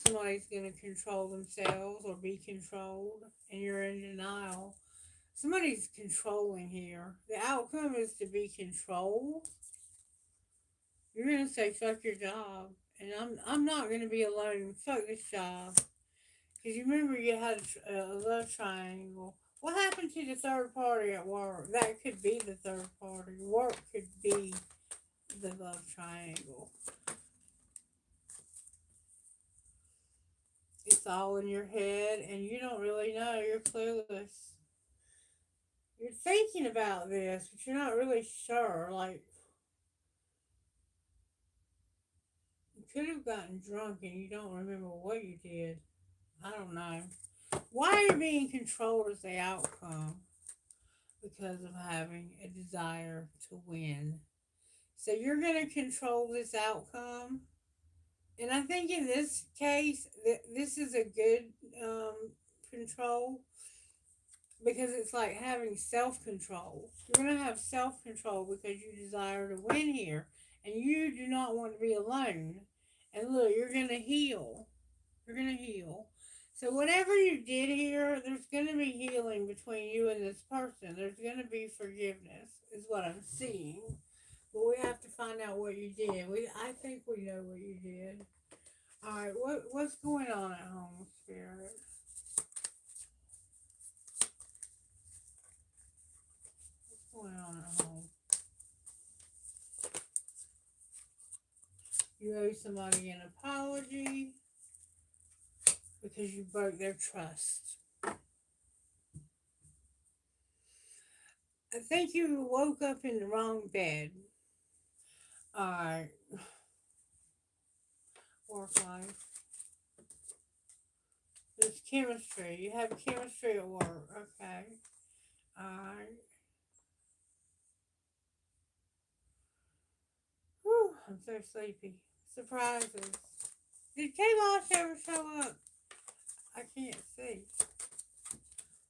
Somebody's going to control themselves or be controlled, and you're in denial. Somebody's controlling here. The outcome is to be controlled. You're going to say, fuck your job. And I'm not going to be alone. Fuck this job. Because you remember you had a love triangle. What happened to the third party at work? That could be the third party. Work could be the love triangle. It's all in your head and you don't really know. You're clueless. You're thinking about this, but you're not really sure. Like, you could have gotten drunk and you don't remember what you did. I don't know. Why are you being controlled as the outcome? Because of having a desire to win. So you're going to control this outcome. And I think in this case, this is a good control because it's like having self control. You're going to have self control because you desire to win here and you do not want to be alone. And look, you're going to heal. You're going to heal. So whatever you did here, there's going to be healing between you and this person. There's going to be forgiveness, is what I'm seeing. But we have to find out what you did. I think we know what you did. All right, what's going on at home, Spirit? What's going on at home? You owe somebody an apology because you broke their trust. I think you woke up in the wrong bed. Alright. Work life. There's chemistry. You have chemistry at work. Okay. Alright. Whew, I'm so sleepy. Surprises. Did K-Losh ever show up? I can't see.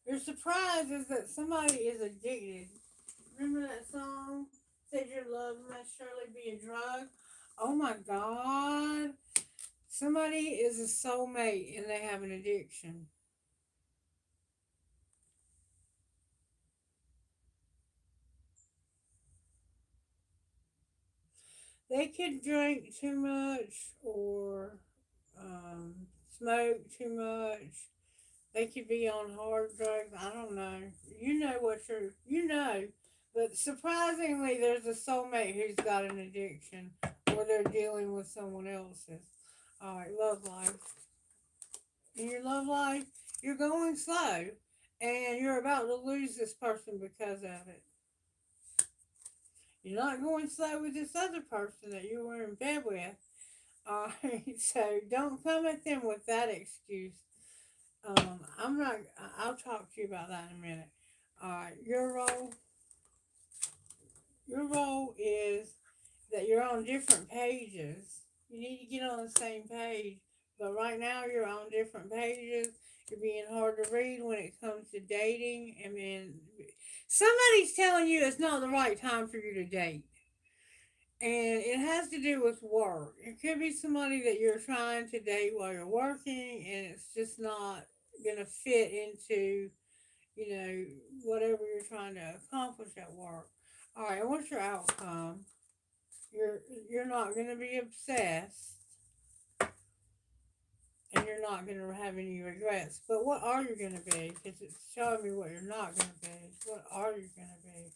Your surprise is that somebody is addicted. Remember that song? Said your love must surely be a drug. Oh my God. Somebody is a soulmate and they have an addiction. They could drink too much or smoke too much. They could be on hard drugs. I don't know. You know what you know. But surprisingly, there's a soulmate who's got an addiction or they're dealing with someone else's. All right, love life. In your love life, you're going slow and you're about to lose this person because of it. You're not going slow with this other person that you were in bed with. All right, so don't come at them with that excuse. I'm not. I'll talk to you about that in a minute. All right, your role is that you're on different pages. You need to get on the same page. But right now you're on different pages. You're being hard to read when it comes to dating. I mean, somebody's telling you it's not the right time for you to date. And it has to do with work. It could be somebody that you're trying to date while you're working and it's just not going to fit into, whatever you're trying to accomplish at work. All right, what's your outcome? You're not going to be obsessed and you're not going to have any regrets. But what are you going to be? Because it's showing me what you're not going to be. What are you going to be?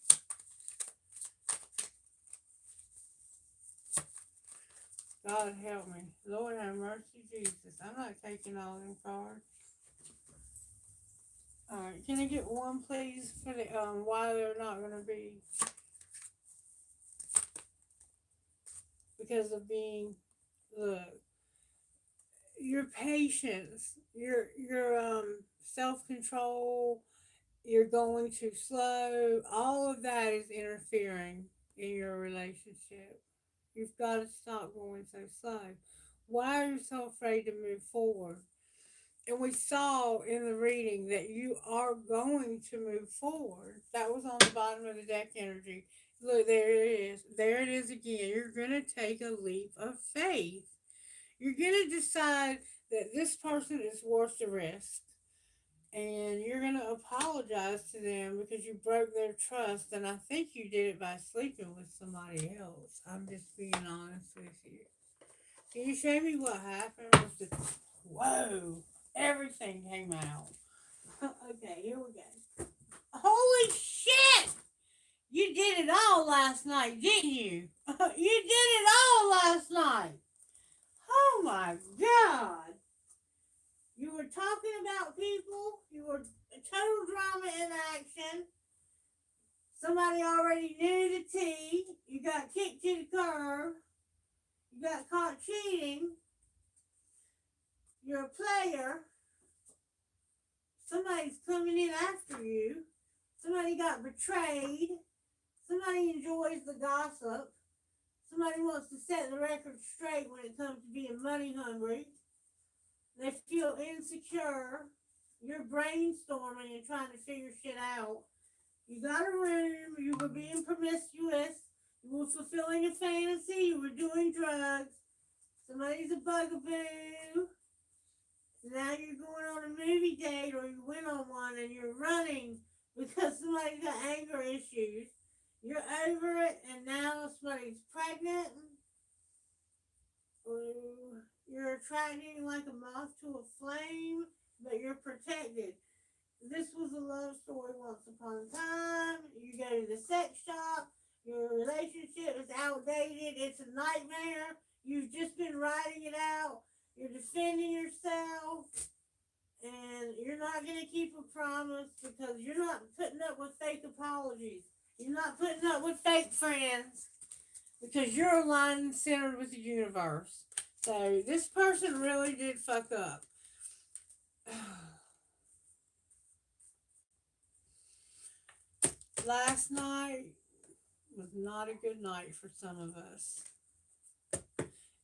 God help me. Lord have mercy, Jesus. I'm not taking all them cards. Alright, can I get one please for the why they're not gonna be because of being look your patience, your self control, you're going too slow, all of that is interfering in your relationship. You've got to stop going so slow. Why are you so afraid to move forward? And we saw in the reading that you are going to move forward. That was on the bottom of the deck energy. Look, there it is. There it is again. You're going to take a leap of faith. You're going to decide that this person is worth the risk. And you're going to apologize to them because you broke their trust. And I think you did it by sleeping with somebody else. I'm just being honest with you. Can you show me what happened with the. Whoa! Everything came out. Okay, here we go. Holy shit! You did it all last night, didn't you? You did it all last night. Oh my god. You were talking about people. You were total drama in action. Somebody already knew the tea. You got kicked to the curb. You got caught cheating. You're a player. Somebody's coming in after you. Somebody got betrayed. Somebody enjoys the gossip. Somebody wants to set the record straight when it comes to being money hungry. They feel insecure. You're brainstorming and trying to figure shit out. You got a room. You were being promiscuous. You were fulfilling a fantasy. You were doing drugs. Somebody's a bugaboo. Now you're going on a movie date or you went on one and you're running because somebody's got anger issues. You're over it and now somebody's pregnant. You're attracting like a moth to a flame, but you're protected. This was a love story once upon a time. You go to the sex shop. Your relationship is outdated. It's a nightmare. You've just been writing it out. You're defending yourself, and you're not going to keep a promise because you're not putting up with fake apologies. You're not putting up with fake friends because you're aligned and centered with the universe. So this person really did fuck up. Last night was not a good night for some of us.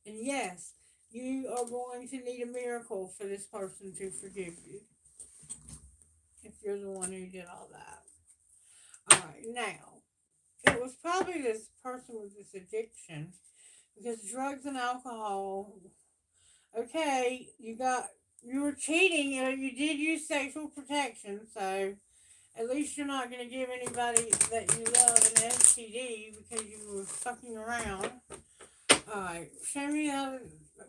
And yes, you are going to need a miracle for this person to forgive you. If you're the one who did all that. Alright, now, it was probably this person with this addiction because drugs and alcohol. Okay, you were cheating and you did use sexual protection, so at least you're not going to give anybody that you love an STD because you were fucking around. Alright, show me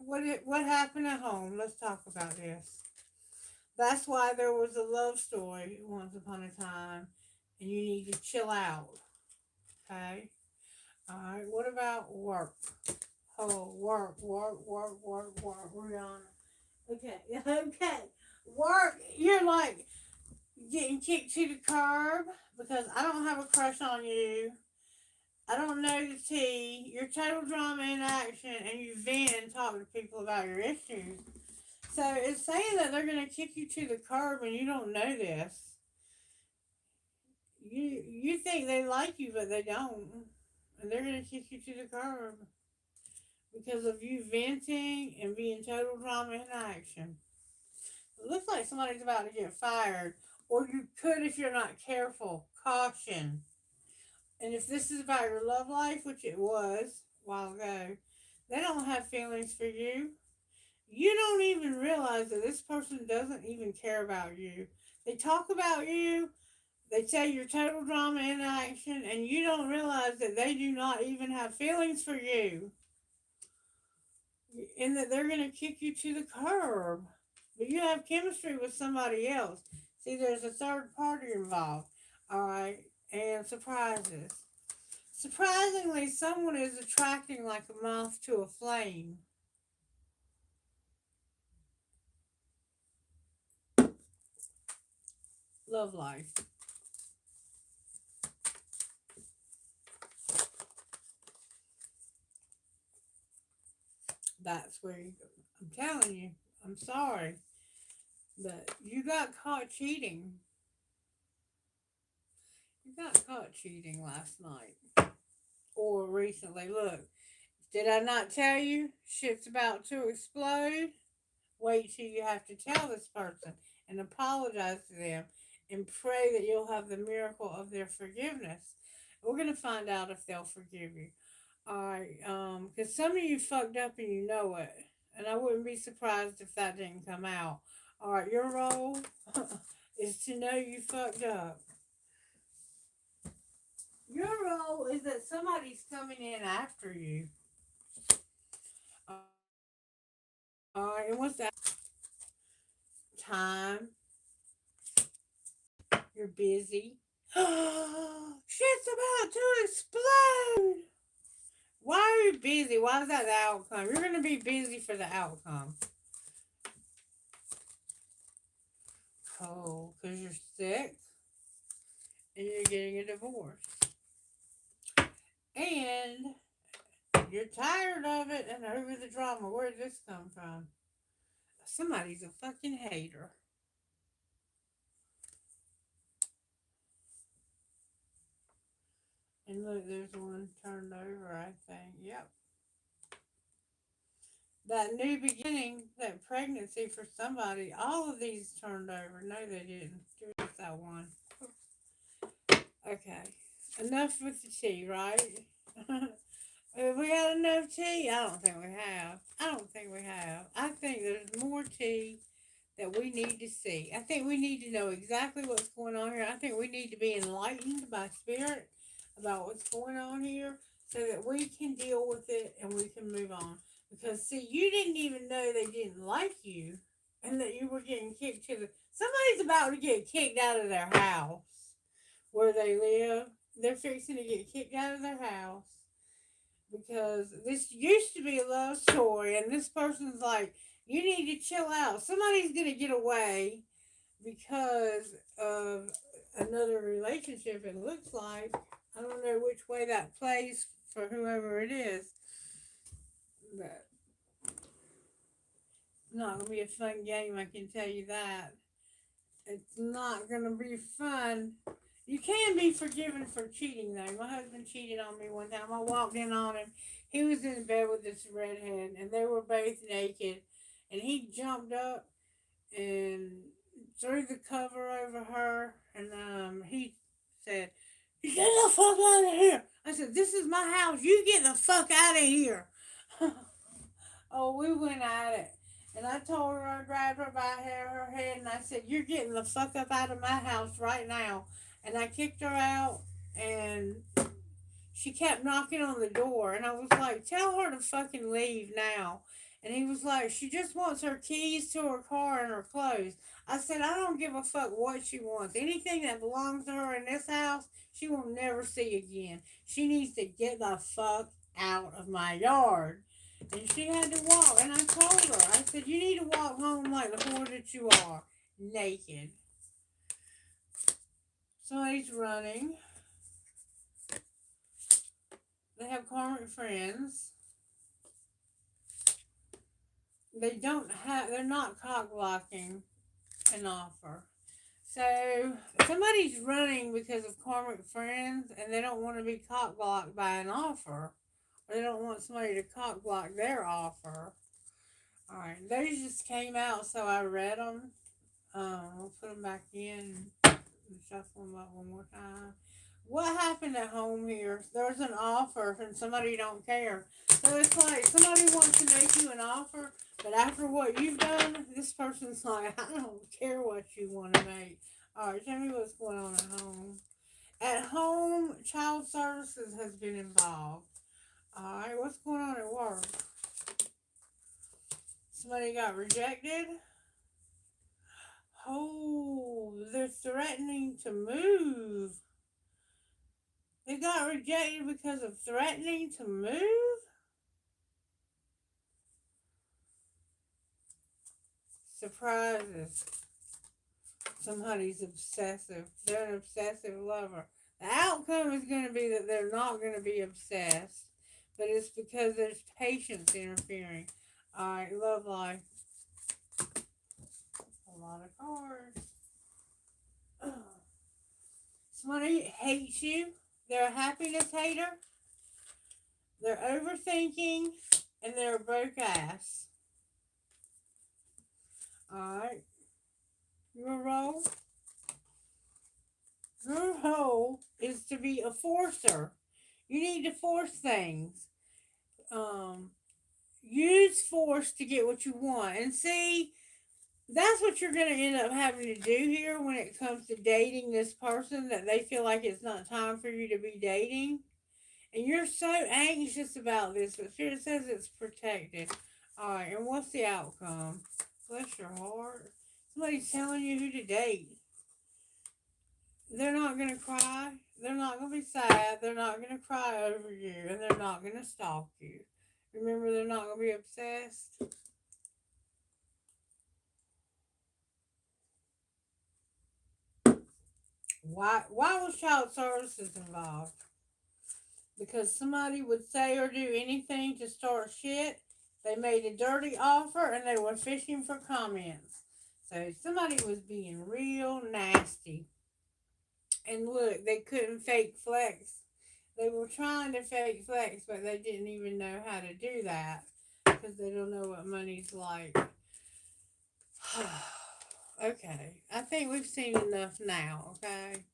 what happened at home. Let's talk about this. That's why there was a love story once upon a time, and you need to chill out. Okay? Alright, what about work? Oh, work. We're on. Okay, okay. Work, you're like getting kicked to the curb because I don't have a crush on you. I don't know the tea. You're total drama in action and you vent and talk to people about your issues. So it's saying that they're going to kick you to the curb and you don't know this. You think they like you, but they don't. And they're going to kick you to the curb because of you venting and being total drama in action. It looks like somebody's about to get fired. Or you could if you're not careful. Caution. And if this is about your love life, which it was a while ago, they don't have feelings for you. You don't even realize that this person doesn't even care about you. They talk about you, they say you're total drama in action, and you don't realize that they do not even have feelings for you. And that they're going to kick you to the curb. But you have chemistry with somebody else. See, there's a third party involved. Alright? And surprises. Surprisingly, someone is attracting like a moth to a flame. Love life. That's where you go. I'm telling you, I'm sorry, but you got caught cheating. You got caught cheating last night or recently. Look, Did I not tell you? Shit's about to explode. Wait till you have to tell this person and apologize to them and pray that you'll have the miracle of their forgiveness. We're going to find out if they'll forgive you. Alright, because some of you fucked up and you know it. And I wouldn't be surprised if that didn't come out. Alright, your role is to know you fucked up. Your role is that somebody's coming in after you. Alright, and what's that? Time. You're busy. Shit's about to explode. Why are you busy? Why is that the outcome? You're going to be busy for the outcome. Oh, because you're sick and you're getting a divorce. And you're tired of it and over the drama. Where did this come from? Somebody's a fucking hater. And look, there's one turned over, I think. Yep. That new beginning, that pregnancy for somebody, all of these turned over. No, they didn't. Just that one. Okay. Enough with the tea, right? Have we had enough tea? I don't think we have. I think there's more tea that we need to see. I think we need to know exactly what's going on here. I think we need to be enlightened by spirit about what's going on here so that we can deal with it and we can move on. Because, see, you didn't even know they didn't like you and that you were getting kicked to the... Somebody's about to get kicked out of their house where they live. They're fixing to get kicked out of their house because this used to be a love story and this person's like, you need to chill out. Somebody's going to get away because of another relationship, it looks like. I don't know which way that plays for whoever it is. But it's not going to be a fun game, I can tell you that. It's not going to be fun. You can be forgiven for cheating, though. My husband cheated on me one time. I walked in on him. He was in bed with this redhead, and they were both naked. And he jumped up and threw the cover over her. And he said, "You get the fuck out of here." I said, "This is my house. You get the fuck out of here." Oh, we went at it. And I told her, I grabbed her by her head, and I said, "You're getting the fuck up out of my house right now." And I kicked her out, and she kept knocking on the door. And I was like, "Tell her to fucking leave now." And he was like, "She just wants her keys to her car and her clothes." I said, "I don't give a fuck what she wants. Anything that belongs to her in this house, she will never see again. She needs to get the fuck out of my yard." And she had to walk. And I told her, I said, "You need to walk home like the whore that you are, naked." Somebody's running. They have karmic friends. They're not cock blocking an offer. So somebody's running because of karmic friends and they don't want to be cock blocked by an offer. Or they don't want somebody to cock block their offer. Alright, those just came out, so I read them. We'll put them back in and shuffle them up one more time. What happened at home here? There's an offer and somebody don't care. So it's like somebody wants to make you an offer, but after what you've done, this person's like, "I don't care what you want to make." Alright, tell me what's going on at home. At home, child services has been involved. Alright, what's going on at work? Somebody got rejected. Oh, they're threatening to move. They got rejected because of threatening to move? Surprises. Somebody's obsessive. They're an obsessive lover. The outcome is going to be that they're not going to be obsessed, but it's because there's patience interfering. Alright, love life. A lot of cards. Somebody hates you. They're a happiness hater. They're overthinking and they're a broke ass. Alright. Your role? Your role is to be a forcer. You need to force things. Um, use force to get what you want. And see, that's what you're going to end up having to do here when it comes to dating this person that they feel like it's not time for you to be dating. And you're so anxious about this, but Spirit says it's protected. Alright, and what's the outcome? Bless your heart. Somebody's telling you who to date. They're not going to cry. They're not going to be sad. They're not going to cry over you. And they're not going to stalk you. Remember, they're not going to be obsessed. Why was child services involved? Because somebody would say or do anything to start shit. They made a dirty offer and they were fishing for comments. So somebody was being real nasty. And look, they couldn't fake flex. They were trying to fake flex, but they didn't even know how to do that because they don't know what money's like. Okay, I think we've seen enough now, okay?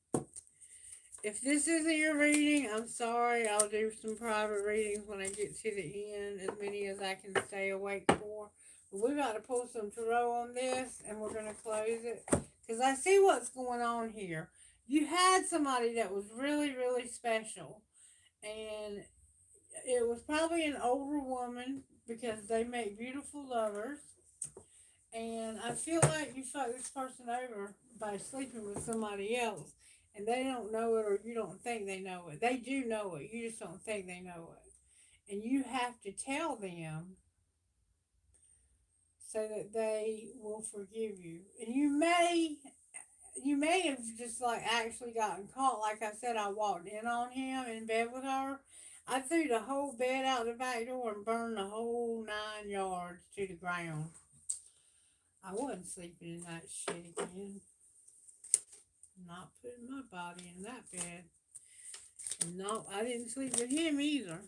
If this isn't your reading, I'm sorry. I'll do some private readings when I get to the end, as many as I can stay awake for. But we got to pull some tarot on this, and we're going to close it. Because I see what's going on here. You had somebody that was really, really special. And it was probably an older woman because they make beautiful lovers. And I feel like you fucked this person over by sleeping with somebody else. And they don't know it or you don't think they know it. They do know it. You just don't think they know it. And you have to tell them so that they will forgive you. And you may have just like actually gotten caught. Like I said, I walked in on him in bed with her. I threw the whole bed out the back door and burned the whole 9 yards to the ground. I wasn't sleeping in that shit again. Not putting my body in that bed. And no, I didn't sleep with him either.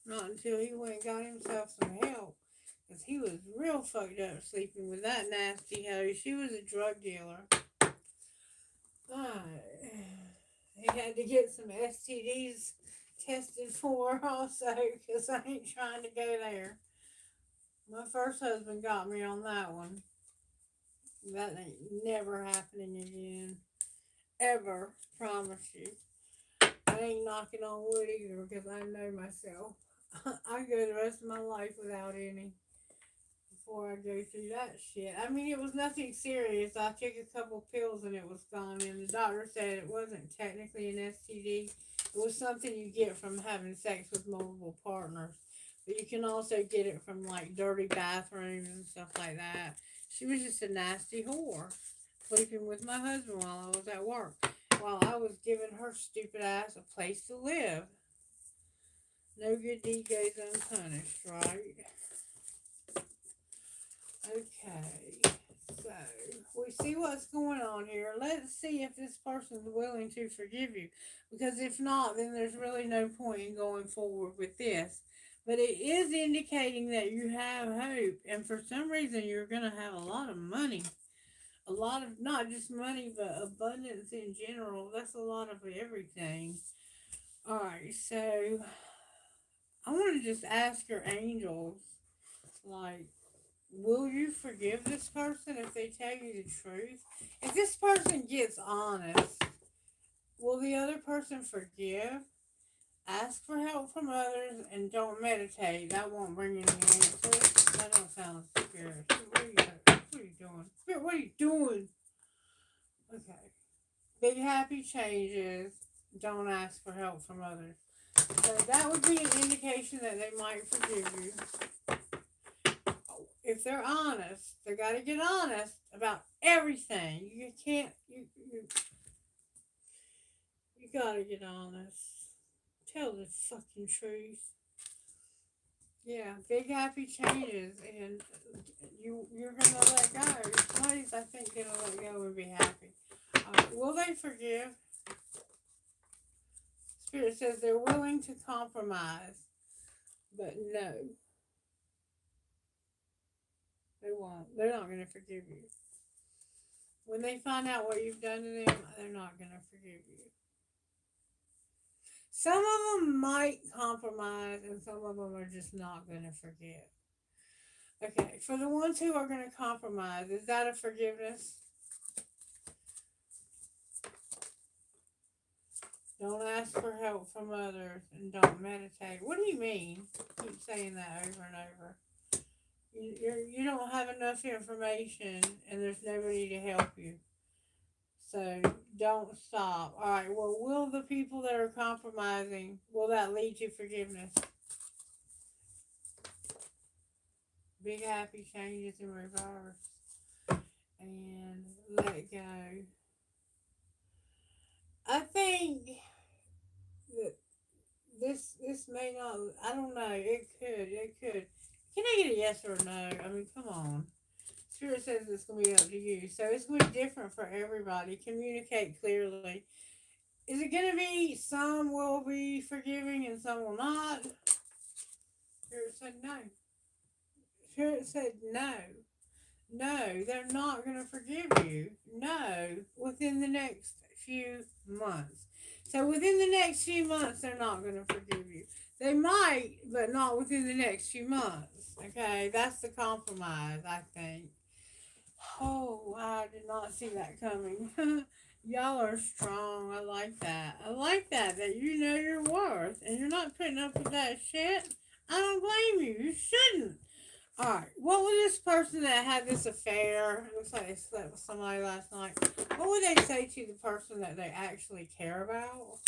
Not until he went and got himself some help. Because he was real fucked up sleeping with that nasty hoe. She was a drug dealer. He had to get some STDs tested for her also. Because I ain't trying to go there. My first husband got me on that one. That ain't never happening again. Ever. Promise you. I ain't knocking on wood either because I know myself. I go the rest of my life without any before I go through that shit. I mean, it was nothing serious. I took a couple pills and it was gone. And the doctor said it wasn't technically an STD. It was something you get from having sex with multiple partners. But you can also get it from like dirty bathrooms and stuff like that. She was just a nasty whore, sleeping with my husband while I was at work, while I was giving her stupid ass a place to live. No good deed goes unpunished, right? Okay, so we see what's going on here. Let's see if this person's willing to forgive you. Because if not, then there's really no point in going forward with this. But it is indicating that you have hope. And for some reason, you're going to have a lot of money. A lot of, not just money, but abundance in general. That's a lot of everything. Alright, so I want to just ask your angels, like, will you forgive this person if they tell you the truth? If this person gets honest, will the other person forgive? Ask for help from others and don't meditate. That won't bring any answers. That don't sound spiritual. What are you doing? Spirit, what are you doing? Okay. Big happy changes. Don't ask for help from others. So that would be an indication that they might forgive you. If they're honest, they got to get honest about everything. You can't, you got to get honest. Tell the fucking truth. Yeah, big happy changes, and you're gonna let go. Somebody's, I think, gonna let go and be happy. Will they forgive? Spirit says they're willing to compromise. But no, they won't. They're not going to forgive you. When they find out what you've done to them, they're not going to forgive you. Some of them might compromise, and some of them are just not going to forgive. Okay, for the ones who are going to compromise, is that a forgiveness? Don't ask for help from others and don't meditate. What do you mean? Keep saying that over and over. You don't have enough information and there's nobody to help you. So don't stop. All right, well, will the people that are compromising, will that lead to forgiveness? Big happy changes in reverse. And let go. I think that this may not, I don't know, it could. Can I get a yes or a no? I mean, come on. Spirit says it's going to be up to you. So it's going to be different for everybody. Communicate clearly. Is it going to be some will be forgiving and some will not? Spirit said no. Spirit said no. No, they're not going to forgive you. No, within the next few months. So within the next few months, they're not going to forgive you. They might, but not within the next few months. Okay, that's the compromise, I think. Oh, I did not see that coming. Y'all are strong. I like that. I like that you know your worth and you're not putting up with that shit. I don't blame you. You shouldn't. Alright, what would this person that had this affair, it looks like they slept with somebody last night, what would they say to the person that they actually care about?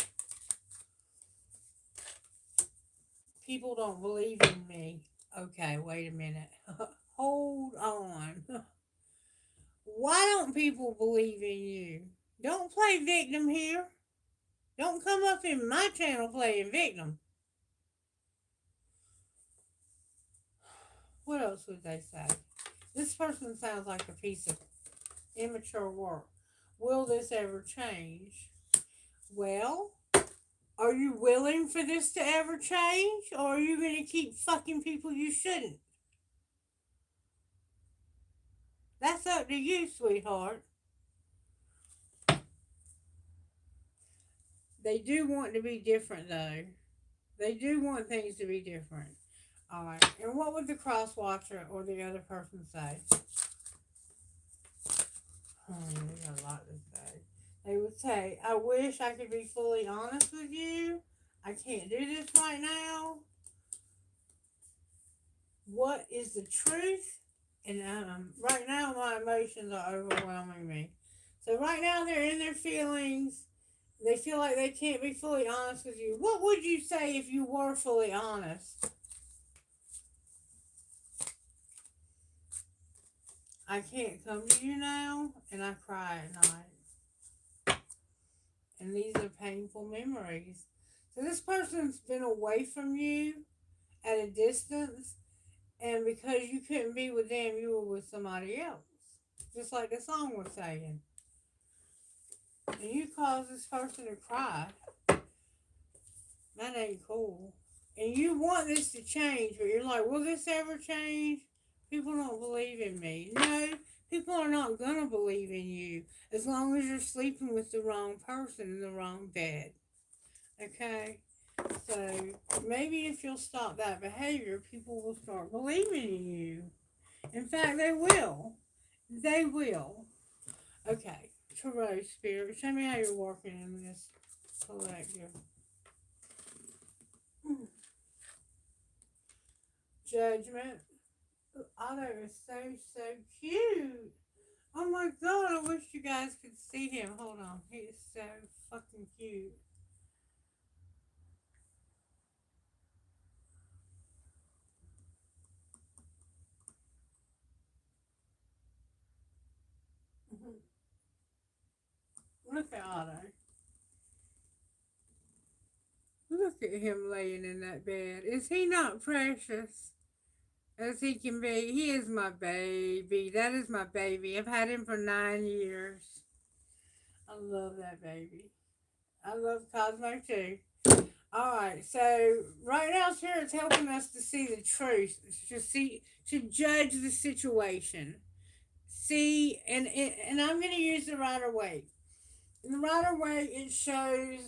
People don't believe in me. Okay, wait a minute. Hold on. Why don't people believe in you? Don't play victim here. Don't come up in my channel playing victim. What else would they say? This person sounds like a piece of immature work. Will this ever change? Well, are you willing for this to ever change? Or are you going to keep fucking people you shouldn't? That's up to you, sweetheart. They do want to be different, though. They do want things to be different. Alright, and what would the cross watcher or the other person say? They got a lot to say. They would say, I wish I could be fully honest with you. I can't do this right now. What is the truth? And right now my emotions are overwhelming me. So right now they're in their feelings. They feel like they can't be fully honest with you. What would you say if you were fully honest? I can't come to you now, and I cry at night. And these are painful memories. So this person's been away from you at a distance, and because you couldn't be with them, you were with somebody else. Just like the song was saying. And you caused this person to cry. That ain't cool. And you want this to change, but you're like, will this ever change? People don't believe in me. No, people are not going to believe in you as long as you're sleeping with the wrong person in the wrong bed. Okay? So maybe if you'll stop that behavior, people will start believing in you. In fact, they will. They will. Okay. Tarot Spirit, show me how you're working in this collective. Judgment. Otto is so cute. Oh my god, I wish you guys could see him. Hold on. He is so fucking cute. Look at Otto. Look at him laying in that bed. Is he not precious as he can be? He is my baby. That is my baby. I've had him for 9 years. I love that baby. I love Cosmo too. Alright, so right now Spirit's helping us to see the truth, to judge the situation. See, and I'm going to use the Rider Waite. In the Rider Waite, it shows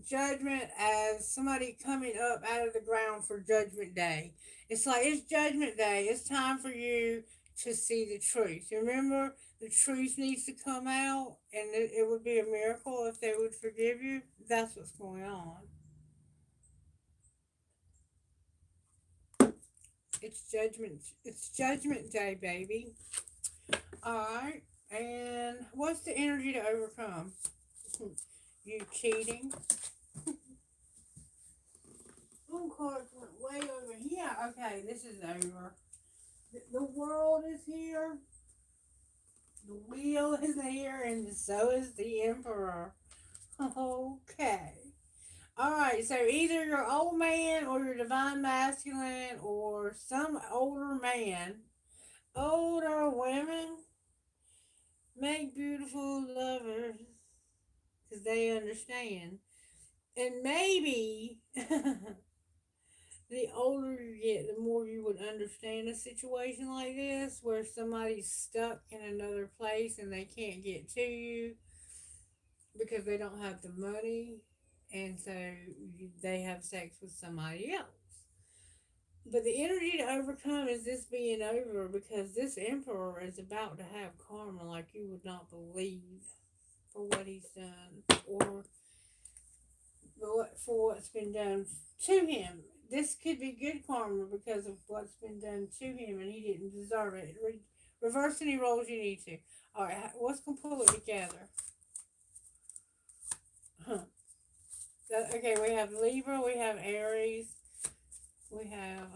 judgment as somebody coming up out of the ground for Judgment Day. It's like it's Judgment Day. It's time for you to see the truth. Remember, the truth needs to come out, and it would be a miracle if they would forgive you. That's what's going on. It's judgment. It's Judgment Day, baby. All right. And what's the energy to overcome? You cheating. Oh, cards went way over here. Okay, this is over. The world is here. The wheel is here, and so is the emperor. Okay. Alright, so either your old man or your divine masculine or some older man, older women make beautiful lovers because they understand. And maybe the older you get, the more you would understand a situation like this where somebody's stuck in another place and they can't get to you because they don't have the money, and so they have sex with somebody else. But the energy to overcome is this being over because this emperor is about to have karma like you would not believe for what he's done or for what's been done to him. This could be good karma because of what's been done to him and he didn't deserve it. Reverse any roles you need to. Alright, what's going to pull it together? Huh. Okay, we have Libra, we have Aries, we have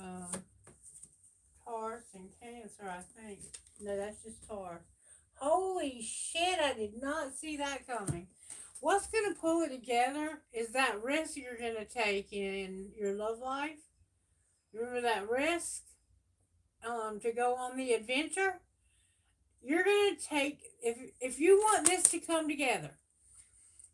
Taurus and Cancer, I think. No, that's just Taurus. Holy shit, I did not see that coming. What's going to pull it together is that risk you're going to take in your love life. Remember that risk to go on the adventure? You're going to take, if you want this to come together,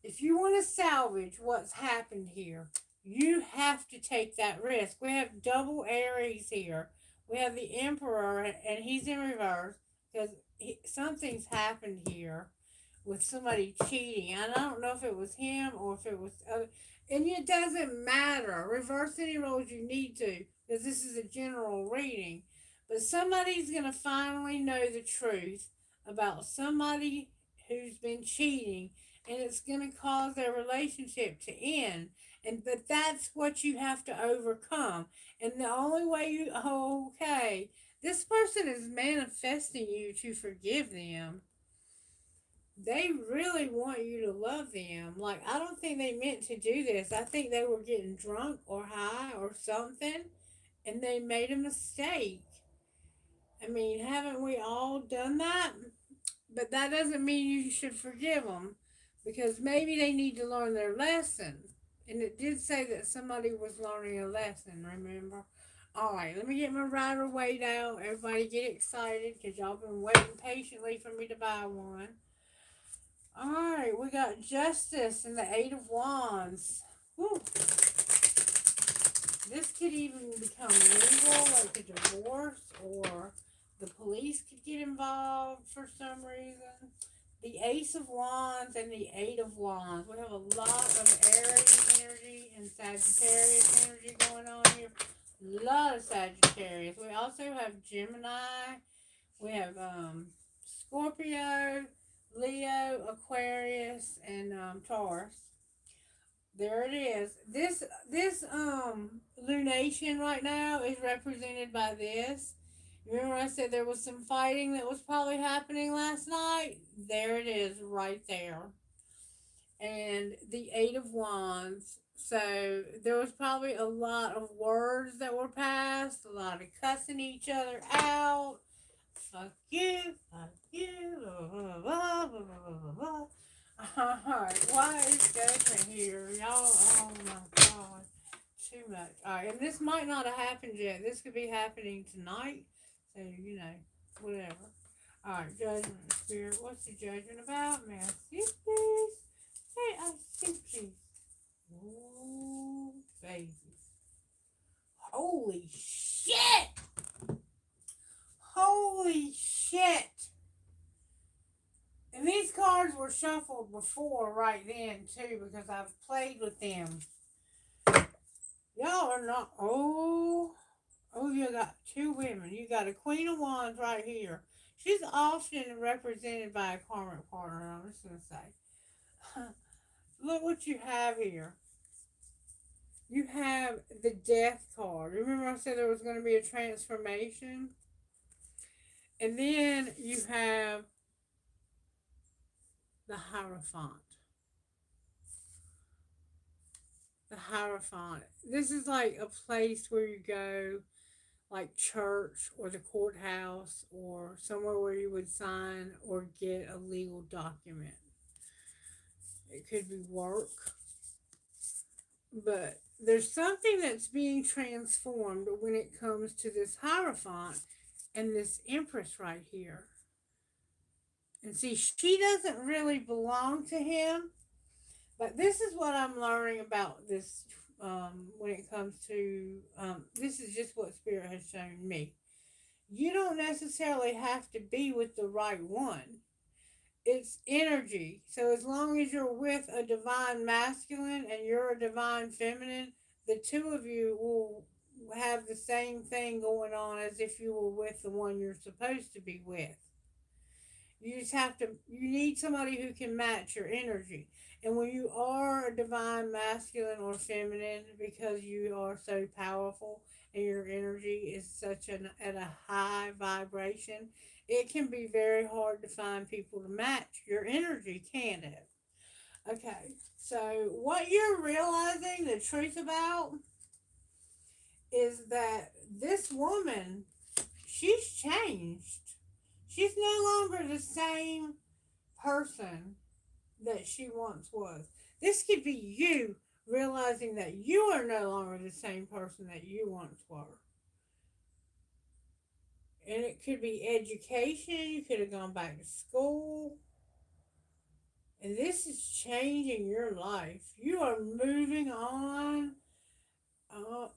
if you want to salvage what's happened here, you have to take that risk. We have double Aries here. We have the Emperor, and he's in reverse because something's happened here with somebody cheating. I don't know if it was him or if it was other. And it doesn't matter. Reverse any roles you need to because this is a general reading. But somebody's going to finally know the truth about somebody who's been cheating, and it's going to cause their relationship to end. But that's what you have to overcome. And the only way this person is manifesting you to forgive them. They really want you to love them. Like, I don't think they meant to do this. I think they were getting drunk or high or something, and they made a mistake. I mean, haven't we all done that? But that doesn't mean you should forgive them because maybe they need to learn their lesson. And it did say that somebody was learning a lesson, remember? All right, let me get my Rider Waite out. Everybody get excited because y'all been waiting patiently for me to buy one. All right, we got Justice and the Eight of Wands. Woo. This could even become legal, like a divorce, or the police could get involved for some reason. The Ace of Wands and the Eight of Wands. We have a lot of Aries energy and Sagittarius energy going on here. A lot of Sagittarius. We also have Gemini. We have Scorpio, Leo, Aquarius, and Taurus. There it is. This lunation right now is represented by this. Remember I said there was some fighting that was probably happening last night? There it is right there. And the Eight of Wands. So there was probably a lot of words that were passed, a lot of cussing each other out. Fuck you, blah, blah, blah, blah, blah, blah. Alright, why is judgment here? Y'all, oh my god. Too much. Alright, and this might not have happened yet. This could be happening tonight. So, whatever. Alright, judgment spirit. What's the judgment about? May I see, please? May I see, please? Ooh. Holy shit! Holy shit! And these cards were shuffled before right then too, because I've played with them. Y'all are not. Oh, you got two women. You got a Queen of Wands right here. She's often represented by a karmic partner. I'm just gonna say. Look what you have here. You have the Death card. Remember I said there was going to be a transformation? And then you have the Hierophant. The Hierophant. This is like a place where you go, like church or the courthouse or somewhere where you would sign or get a legal document. It could be work. But there's something that's being transformed when it comes to this Hierophant and this Empress right here. And see, she doesn't really belong to him. But this is what I'm learning about this when it comes to, this is just what Spirit has shown me. You don't necessarily have to be with the right one. It's energy. So as long as you're with a divine masculine and you're a divine feminine, the two of you will have the same thing going on as if you were with the one you're supposed to be with. You just have to, you need somebody who can match your energy. And when you are a divine masculine or feminine, because you are so powerful and your energy is such at a high vibration, it can be very hard to find people to match your energy, can't it? Okay, so what you're realizing the truth about is that this woman, she's changed. She's no longer the same person that she once was. This could be you realizing that you are no longer the same person that you once were. And it could be education. You could have gone back to school. And this is changing your life. You are moving on.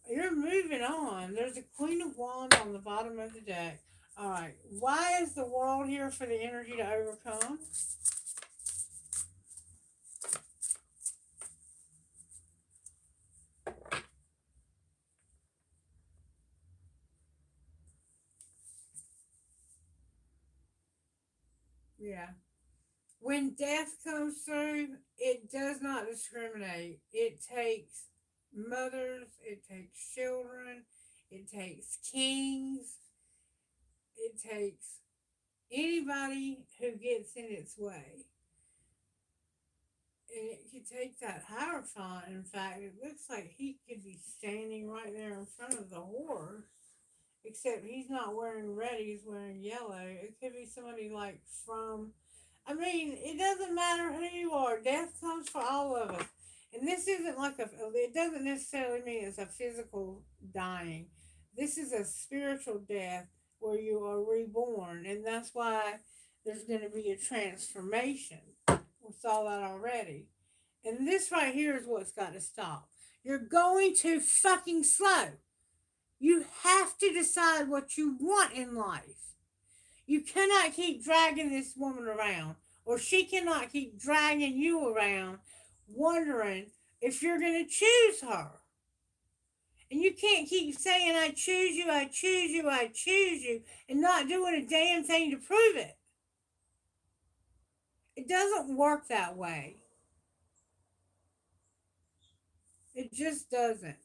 You're moving on. There's a Queen of Wands on the bottom of the deck. All right. Why is the world here for the energy to overcome? Yeah. When death comes through, it does not discriminate. It takes mothers, it takes children, it takes kings, it takes anybody who gets in its way. And it could take that Hierophant. In fact, it looks like he could be standing right there in front of the horse. Except he's not wearing red, he's wearing yellow. It could be somebody like from, I mean, it doesn't matter who you are. Death comes for all of us. And this isn't like it doesn't necessarily mean it's a physical dying. This is a spiritual death where you are reborn. And that's why there's going to be a transformation. We saw that already. And this right here is what's got to stop. You're going too fucking slow. You have to decide what you want in life. You cannot keep dragging this woman around, or she cannot keep dragging you around, wondering if you're going to choose her. And you can't keep saying, I choose you, I choose you, I choose you, and not doing a damn thing to prove it. It doesn't work that way. It just doesn't.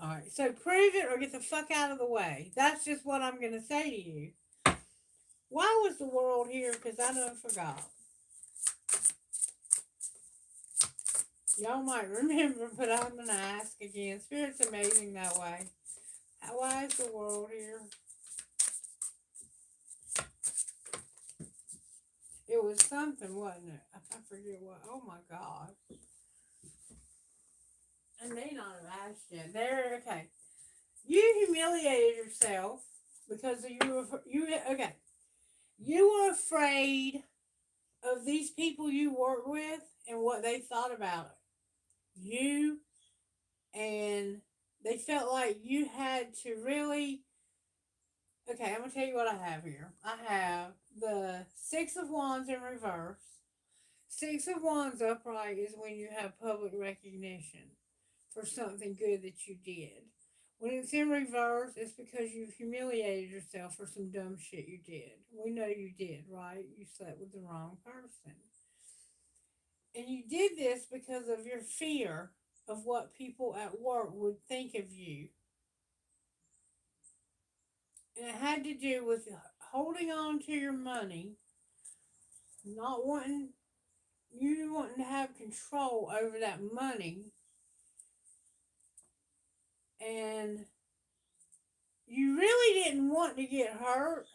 Alright, so prove it or get the fuck out of the way. That's just what I'm going to say to you. Why was the world here? Because I done forgot. Y'all might remember, but I'm going to ask again. Spirit's amazing that way. Why is the world here? It was something, wasn't it? I forget what. Oh my God. I may not have asked yet. There, okay. You humiliated yourself because you were afraid of these people you work with and what they thought about you, and they felt like you had to really. Okay, I'm gonna tell you what I have here. I have the Six of Wands in reverse. Six of Wands upright is when you have public recognition for something good that you did. When it's in reverse, it's because you've humiliated yourself for some dumb shit you did. We know you did, right? You slept with the wrong person. And you did this because of your fear of what people at work would think of you. And it had to do with holding on to your money, not wanting you wanting to have control over that money, and you really didn't want to get hurt,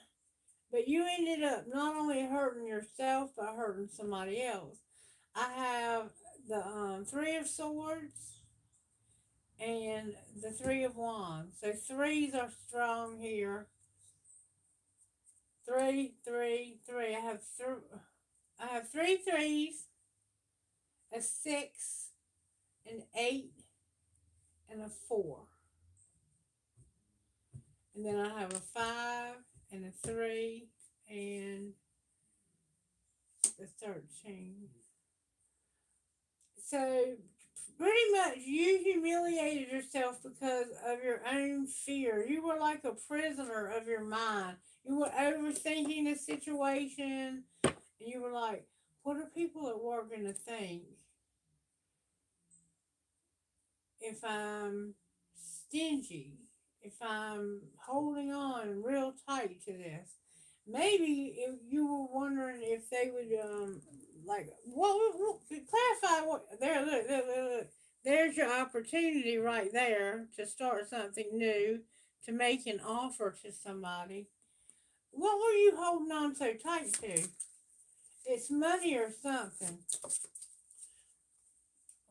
but you ended up not only hurting yourself but hurting somebody else. I have the Three of Swords and the Three of Wands. So threes are strong here. Three, three, three. I have three threes, a six, an eight, and a four. And then I have a five and a three and a 13. So pretty much you humiliated yourself because of your own fear. You were like a prisoner of your mind. You were overthinking the situation, and you were like, what are people at work going to think if I'm stingy, if I'm holding on real tight to this? Maybe if you were wondering if they would like what clarify what there look, there's your opportunity right there to start something new, to make an offer to somebody. What were you holding on so tight to? It's money or something.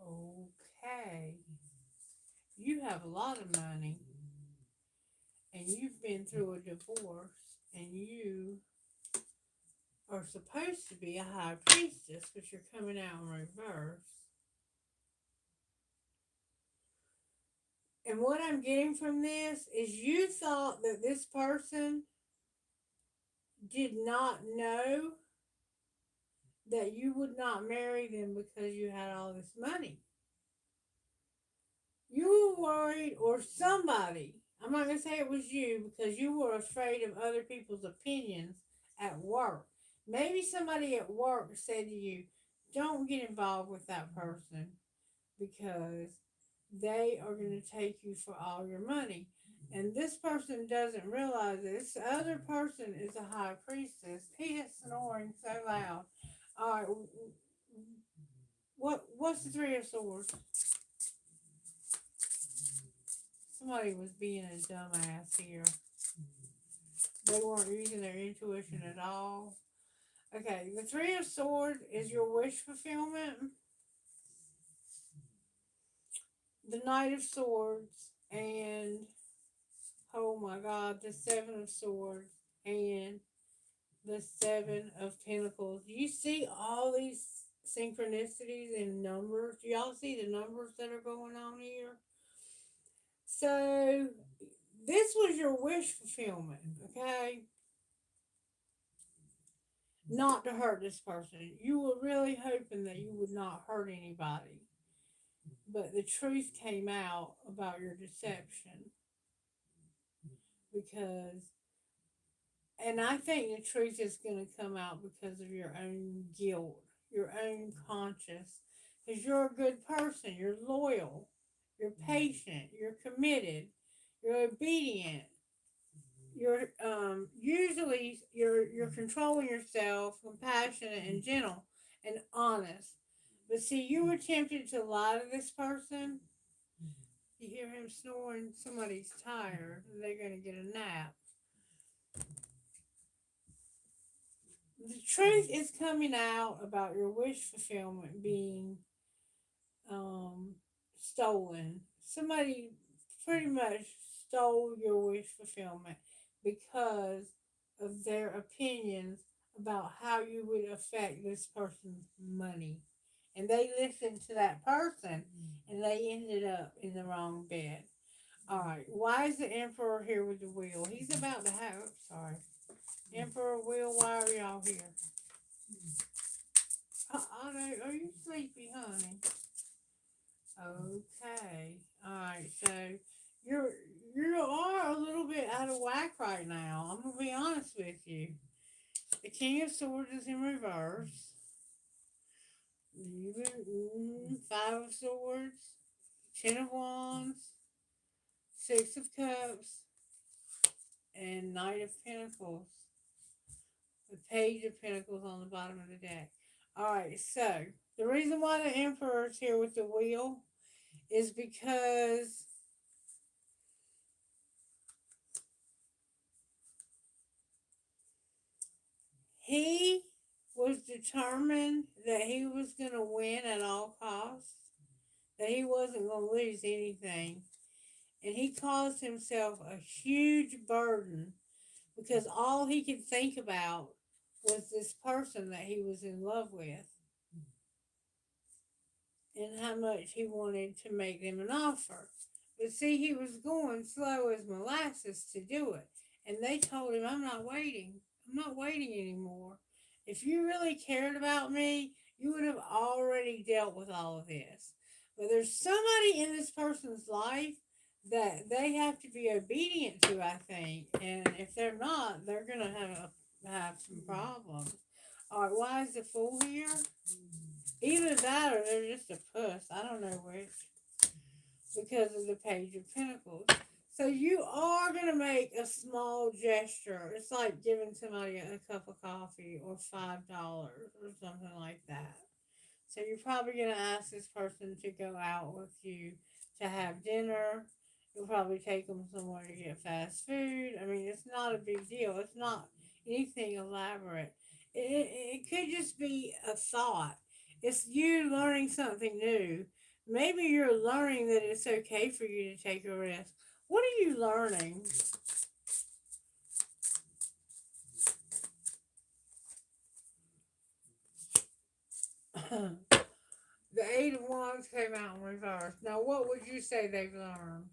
Okay. You have a lot of money and you've been through a divorce and you are supposed to be a high priestess, but you're coming out in reverse. And what I'm getting from this is you thought that this person did not know that you would not marry them because you had all this money. You were worried, or somebody, I'm not going to say it was you, because you were afraid of other people's opinions at work. Maybe somebody at work said to you, don't get involved with that person because they are going to take you for all your money. And this person doesn't realize this other person is a high priestess. He is snoring so loud. All right, what's the Three of Swords? Somebody was being a dumbass here. They weren't using their intuition at all. Okay, the Three of Swords is your wish fulfillment. The Knight of Swords and, oh my God, the Seven of Swords and the Seven of Pentacles. You see all these synchronicities and numbers? Do y'all see the numbers that are going on here? So this was your wish fulfillment, okay? Not to hurt this person. You were really hoping that you would not hurt anybody. But the truth came out about your deception. Because, and I think the truth is going to come out because of your own guilt, your own conscience. Because you're a good person, you're loyal, you're patient, you're committed, you're obedient. You're usually you're controlling yourself, compassionate and gentle and honest. But see, you were tempted to lie to this person. You hear him snoring, somebody's tired, they're gonna get a nap. The truth is coming out about your wish fulfillment being stolen. Somebody pretty much stole your wish fulfillment because of their opinions about how you would affect this person's money. And they listened to that person and they ended up in the wrong bed. All right, why is the Emperor here with the wheel? He's about to have, sorry. Emperor Wheel, why are y'all here? Are you sleepy, honey? Okay. All right. So you're you are a little bit out of whack right now. I'm gonna be honest with you. The King of Swords is in reverse. Five of Swords, Ten of Wands, Six of Cups, and Knight of Pentacles. The Page of Pentacles on the bottom of the deck. All right. So the reason why the Emperor is here with the wheel is because he was determined that he was going to win at all costs, that he wasn't going to lose anything. And he caused himself a huge burden because all he could think about was this person that he was in love with and how much he wanted to make them an offer. But see, he was going slow as molasses to do it. And they told him, I'm not waiting. I'm not waiting anymore. If you really cared about me, you would have already dealt with all of this. But there's somebody in this person's life that they have to be obedient to, I think. And if they're not, they're going to have some problems. All right, why is the Fool here? Either that or they're just a puss. I don't know which. Because of the Page of Pentacles. So you are going to make a small gesture. It's like giving somebody a cup of coffee or $5 or something like that. So you're probably going to ask this person to go out with you to have dinner. You'll probably take them somewhere to get fast food. I mean, it's not a big deal. It's not anything elaborate. It could just be a thought. It's you learning something new. Maybe you're learning that it's okay for you to take a risk. What are you learning? The Eight of Wands came out in reverse. Now, what would you say they've learned?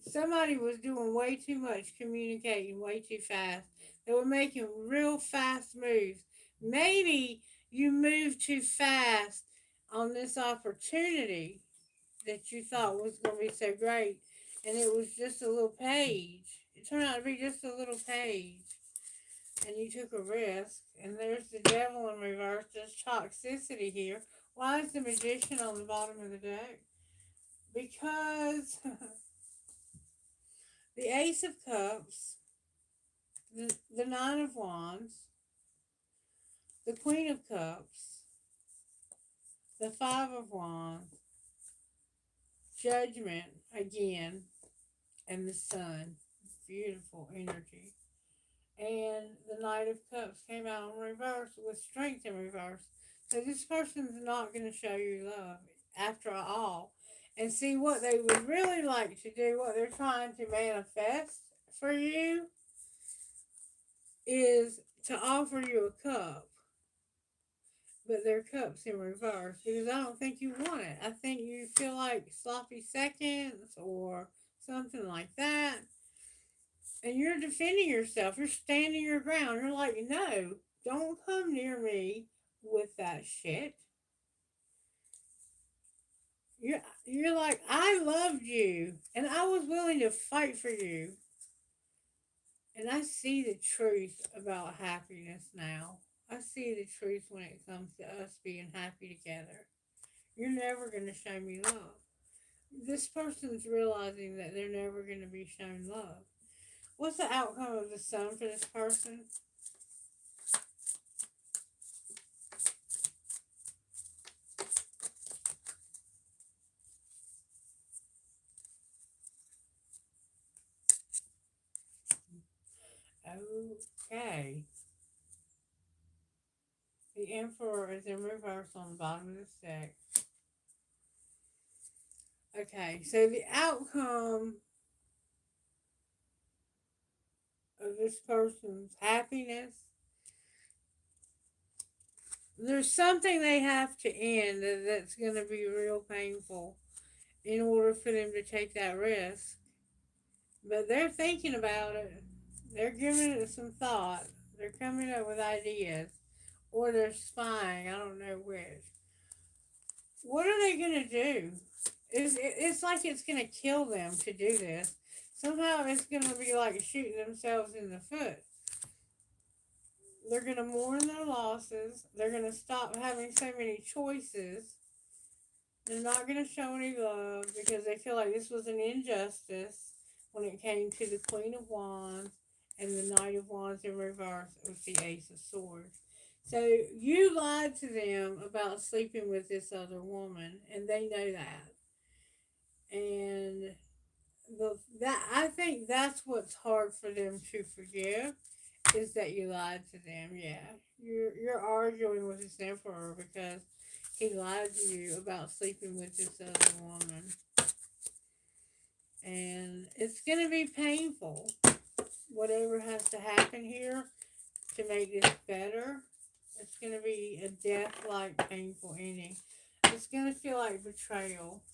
Somebody was doing way too much communicating way too fast. They were making real fast moves. Maybe you moved too fast on this opportunity that you thought was going to be so great, and it was just a little page. It turned out to be just a little page, and you took a risk. And there's the Devil in reverse. There's toxicity here. Why is the Magician on the bottom of the deck? Because the Ace of Cups, the Nine of Wands, the Queen of Cups, the Five of Wands, Judgment again, and the Sun. Beautiful energy. And the Knight of Cups came out in reverse with Strength in reverse. So this person's not going to show you love after all. And see what they would really like to do, what they're trying to manifest for you is to offer you a cup, but their cup's in reverse because I don't think you want it. I think you feel like sloppy seconds or something like that. And you're defending yourself. You're standing your ground. You're like, no, don't come near me with that shit. You're like, I loved you and I was willing to fight for you. And I see the truth about happiness now. I see the truth when it comes to us being happy together. You're never going to show me love. This person's realizing that they're never going to be shown love. What's the outcome of the Sun for this person? Okay. The Emperor is in reverse on the bottom of this deck. Okay, so the outcome this person's happiness. There's something they have to end that's going to be real painful in order for them to take that risk. But they're thinking about it. They're giving it some thought. They're coming up with ideas. Or they're spying. I don't know which. What are they going to do? It's like it's going to kill them to do this. Somehow it's going to be like shooting themselves in the foot. They're going to mourn their losses. They're going to stop having so many choices. They're not going to show any love because they feel like this was an injustice when it came to the Queen of Wands and the Knight of Wands in reverse with the Ace of Swords. So you lied to them about sleeping with this other woman, and they know that. And I think that's what's hard for them to forgive is that you lied to them. Yeah, you're arguing with this emperor because he lied to you about sleeping with this other woman, and it's gonna be painful. Whatever has to happen here to make this better, it's gonna be a death-like painful ending. It's gonna feel like betrayal.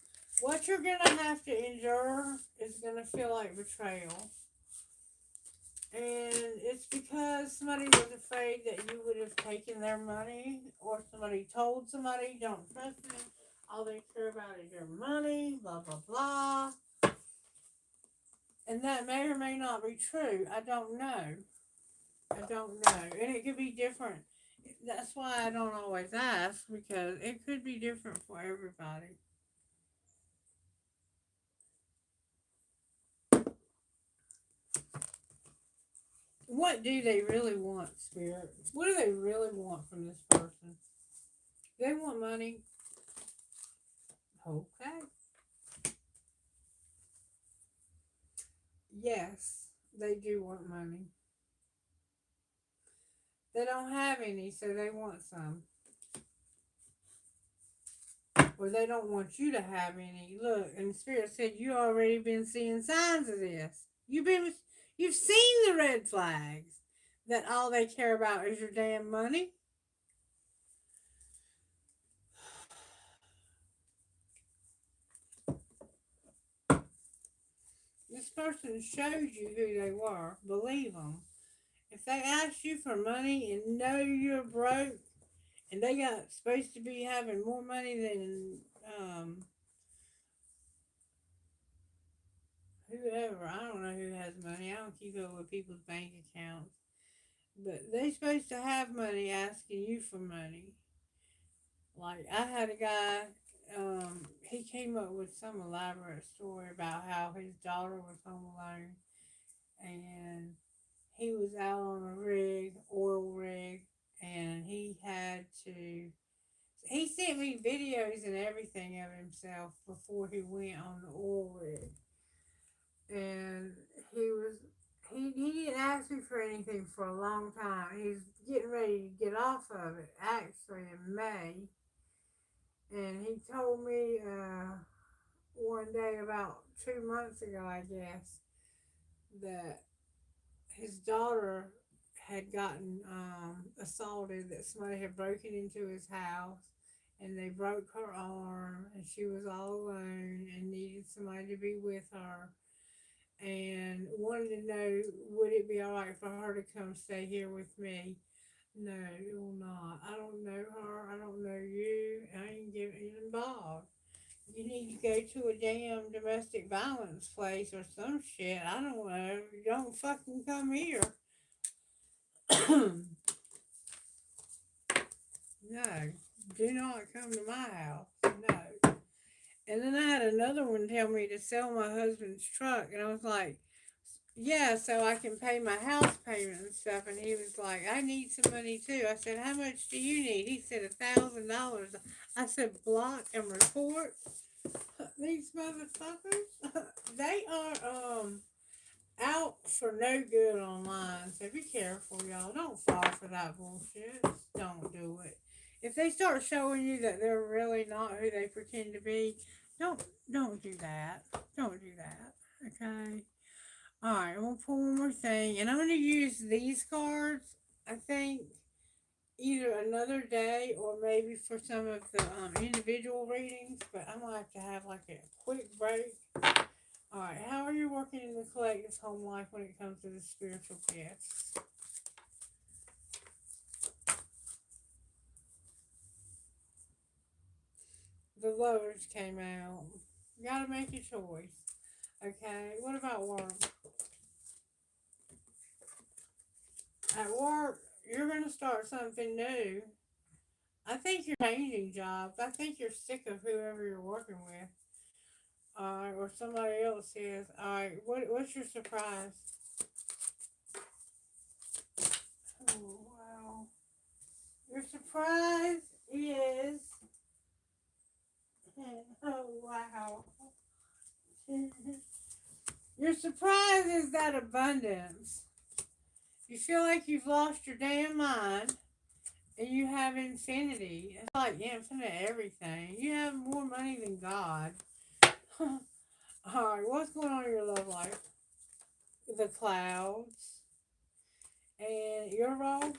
What you're gonna have to endure is gonna feel like betrayal. And it's because somebody was afraid that you would have taken their money, or somebody told somebody, don't trust them, all they care about is your money, blah, blah, blah. And that may or may not be true. I don't know. And it could be different. That's why I don't always ask, because it could be different for everybody. What do they really want, Spirit? What do they really want from this person? They want money. Okay. Yes, they do want money. They don't have any, so they want some. Or they don't want you to have any. Look, and Spirit said you already been seeing signs of this. You've seen the red flags that all they care about is your damn money. This person showed you who they were. Believe them. If they ask you for money and know you're broke, and they got supposed to be having more money than whoever. I don't know who has money. I don't keep up with people's bank accounts. But they supposed to have money asking you for money. Like, I had a guy, he came up with some elaborate story about how his daughter was home alone, and he was out on a rig, oil rig, and he sent me videos and everything of himself before he went on the oil rig. And he didn't ask me for anything for a long time. He's getting ready to get off of it, actually, in May. And he told me one day about 2 months ago, I guess, that his daughter had gotten assaulted, that somebody had broken into his house, and they broke her arm, and she was all alone and needed somebody to be with her, and wanted to know, would it be all right for her to come stay here with me? No, it will not. I don't know her. I don't know you. I ain't getting involved. You need to go to a damn domestic violence place or some shit. I don't know. Don't fucking come here. No, do not come to my house. No. And then I had another one tell me to sell my husband's truck, and I was like, yeah, so I can pay my house payment and stuff. And he was like, I need some money too. I said, how much do you need? He said $1,000. I said, block and report. These motherfuckers, they are out for no good online. So be careful, y'all. Don't fall for that bullshit. Don't do it. If they start showing you that they're really not who they pretend to be, don't do that. Don't do that. Okay. Alright, I'm going to pull one more thing. And I'm going to use these cards, I think, either another day or maybe for some of the individual readings. But I'm going to have like a quick break. Alright, how are you working in the collective home life when it comes to the spiritual gifts? The Lovers came out. You gotta make a choice. Okay, what about work? At work, you're gonna start something new. I think you're changing jobs. I think you're sick of whoever you're working with. Or somebody else is. Alright, what's your surprise? Oh, wow. Your surprise is. Oh, wow. Your surprise is that abundance. You feel like you've lost your damn mind and you have infinity. It's like infinite everything. You have more money than God. Alright, what's going on in your love life? The clouds. And your role?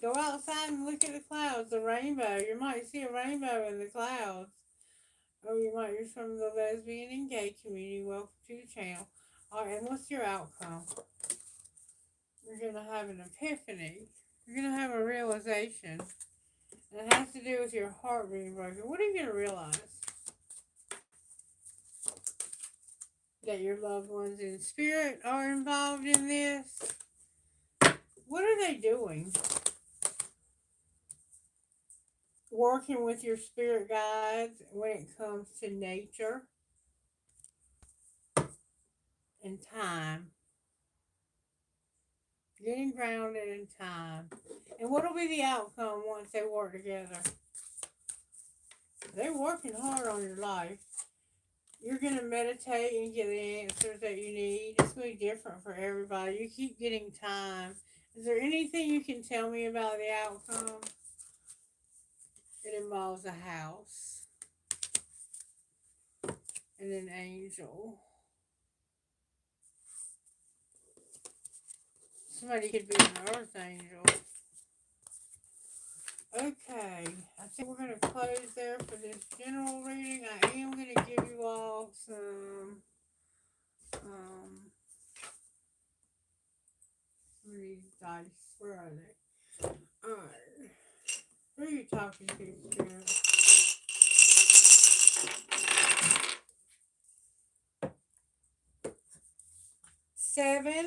Go outside and look at the clouds, the rainbow. You might see a rainbow in the clouds. Or you might be from the lesbian and gay community. Welcome to the channel. Alright, and what's your outcome? You're going to have an epiphany. You're going to have a realization. And it has to do with your heart being broken. What are you going to realize? That your loved ones in spirit are involved in this? What are they doing? Working with your spirit guides when it comes to nature and time. Getting grounded in time. And what will be the outcome once they work together? They're working hard on your life. You're going to meditate and get the answers that you need. It's going to be different for everybody. You keep getting time. Is there anything you can tell me about the outcome? It involves a house and an angel. Somebody could be an earth angel. Okay, I think we're going to close there for this general reading. I am going to give you all some these dice. Where are they? Alright. Who are you talking to, Spirit? Seven,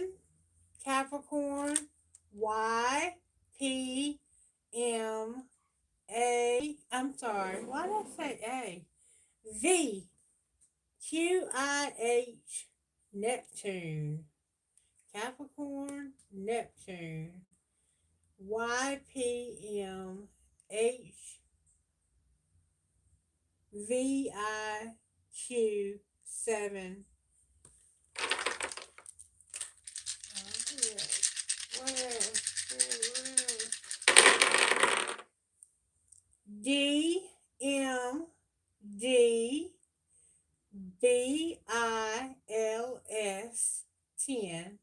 Capricorn, Y, P, M, A. I'm sorry. Why did I say A? V, Q, I, H, Neptune. Capricorn, Neptune. Y, P, M, H, V, I, Q, 7. What else? D, M, D, B, I, L, S, 10.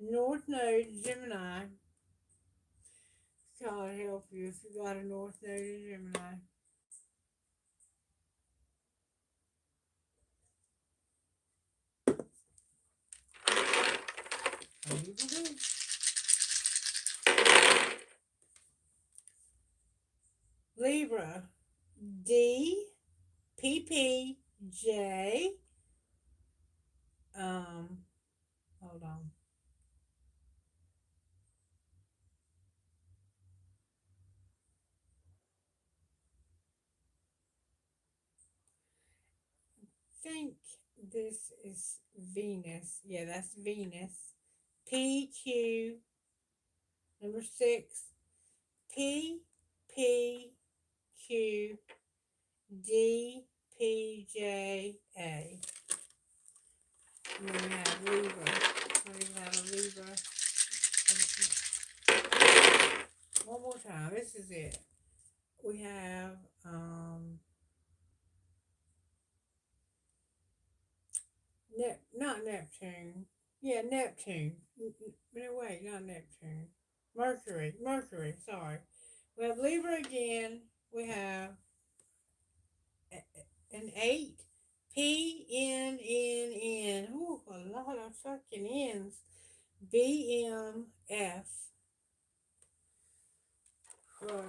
North Node, Gemini. God help you if you got a North Node in Gemini. Libra, D, P, P, J. Hold on. I think this is Venus. Yeah, that's Venus. P, Q, number 6. P, P, Q, D, P, J, A. And then we have Libra. We have a Libra. One more time. This is it. We have not Neptune. Yeah, Neptune. No, wait, not Neptune. Mercury. Mercury, sorry. We have Libra again. We have an 8. PNNN. Ooh, a lot of fucking N's. BMF. Whoa,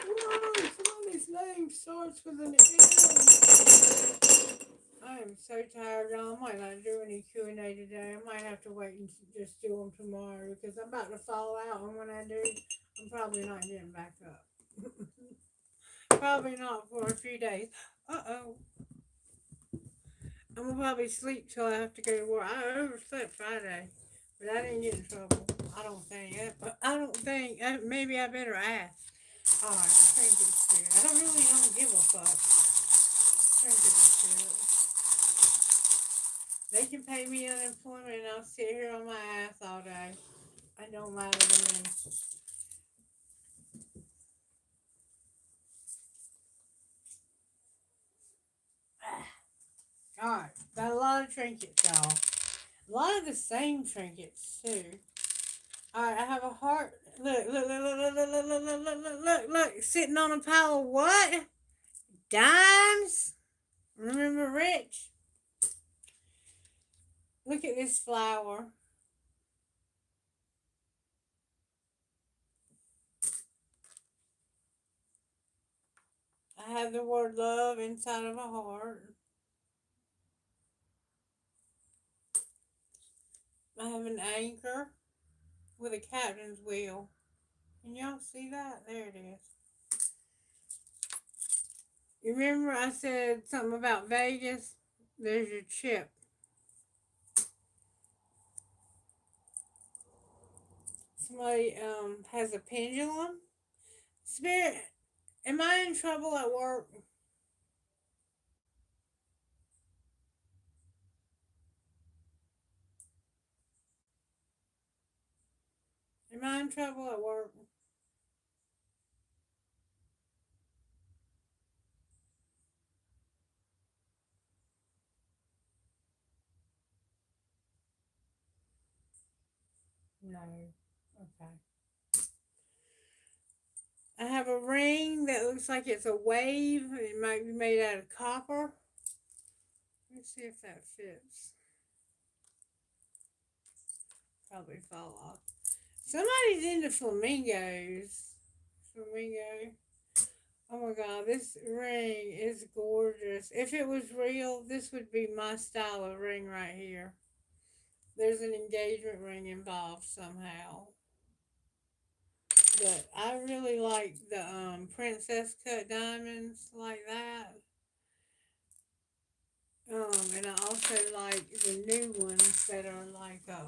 some of these names starts with an M. I am so tired, y'all. I might not do any Q&A today. I might have to wait and just do them tomorrow because I'm about to fall out, and when I do, I'm probably not getting back up. Probably not for a few days. Uh-oh. I'm gonna probably sleep till I have to go to work. I overslept Friday, but I didn't get in trouble. I don't think. I don't think. Maybe I better ask. All right, thank you, Spirit. I don't give a fuck. Thank you, Spirit. They can pay me unemployment and I'll sit here on my ass all day. It don't matter to me. Alright, got a lot of trinkets, y'all. A lot of the same trinkets, too. Alright, I have a heart. Look. Sitting on a pile of what? Dimes? Remember Rich? Look at this flower. I have the word love inside of a heart. I have an anchor with a captain's wheel. Can y'all see that? There it is. You remember I said something about Vegas? There's your chip. Somebody has a pendulum. Spirit, am I in trouble at work? Am I in trouble at work? No. Okay. I have a ring that looks like it's a wave. It might be made out of copper. Let's see if that fits. Probably fall off. Somebody's into flamingos. Flamingo. Oh my god, this ring is gorgeous. If it was real, this would be my style of ring right here. There's an engagement ring involved somehow. But I really like the princess cut diamonds like that. And I also like the new ones that are like a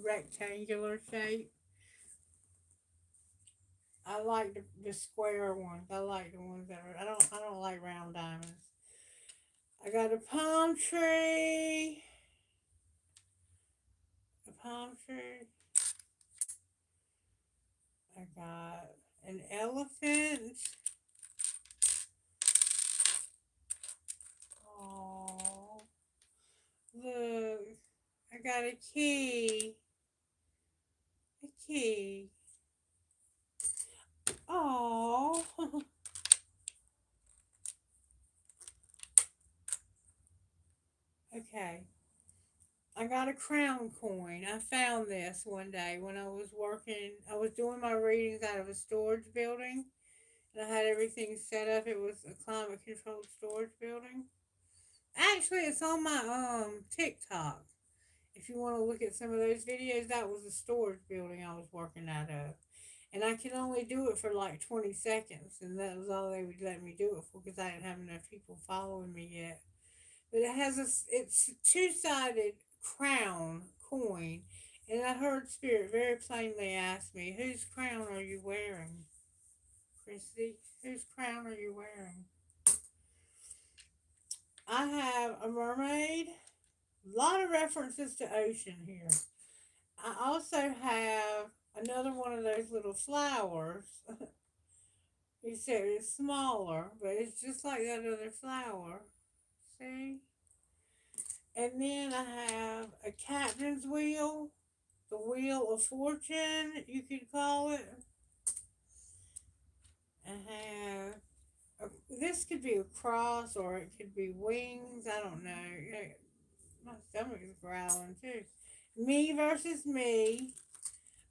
rectangular shape. I like the square ones. I like the ones that are. I don't like round diamonds. I got a palm tree. A palm tree. I got an elephant. Oh, look. I got a key. A key. Oh. Okay. I got a crown coin. I found this one day when I was working. I was doing my readings out of a storage building. And I had everything set up. It was a climate controlled storage building. Actually, it's on my TikTok. If you want to look at some of those videos, that was a storage building I was working out of. And I could only do it for like 20 seconds, and that was all they would let me do it for because I didn't have enough people following me yet. But it's a two-sided crown coin, and I heard Spirit very plainly ask me, "Whose crown are you wearing, Christie? Whose crown are you wearing?" I have a mermaid. A lot of references to ocean here. I also have another one of those little flowers. Except it's smaller, but it's just like that other flower. See? And then I have a captain's wheel, the wheel of fortune, you could call it. I have this could be a cross or it could be wings. I don't know. My stomach is growling too. Me versus me.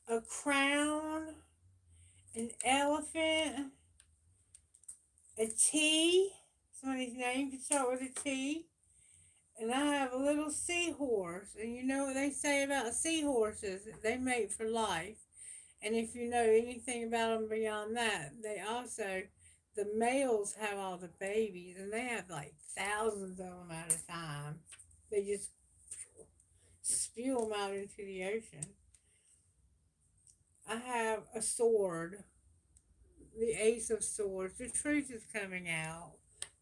A crown. An elephant. A T. Somebody's name could start with a T. And I have a little seahorse. And you know what they say about seahorses? They mate for life. And if you know anything about them beyond that, they also, the males have all the babies, and they have like thousands of them at a time. They just spew them out into the ocean. I have a sword, the Ace of Swords. The truth is coming out.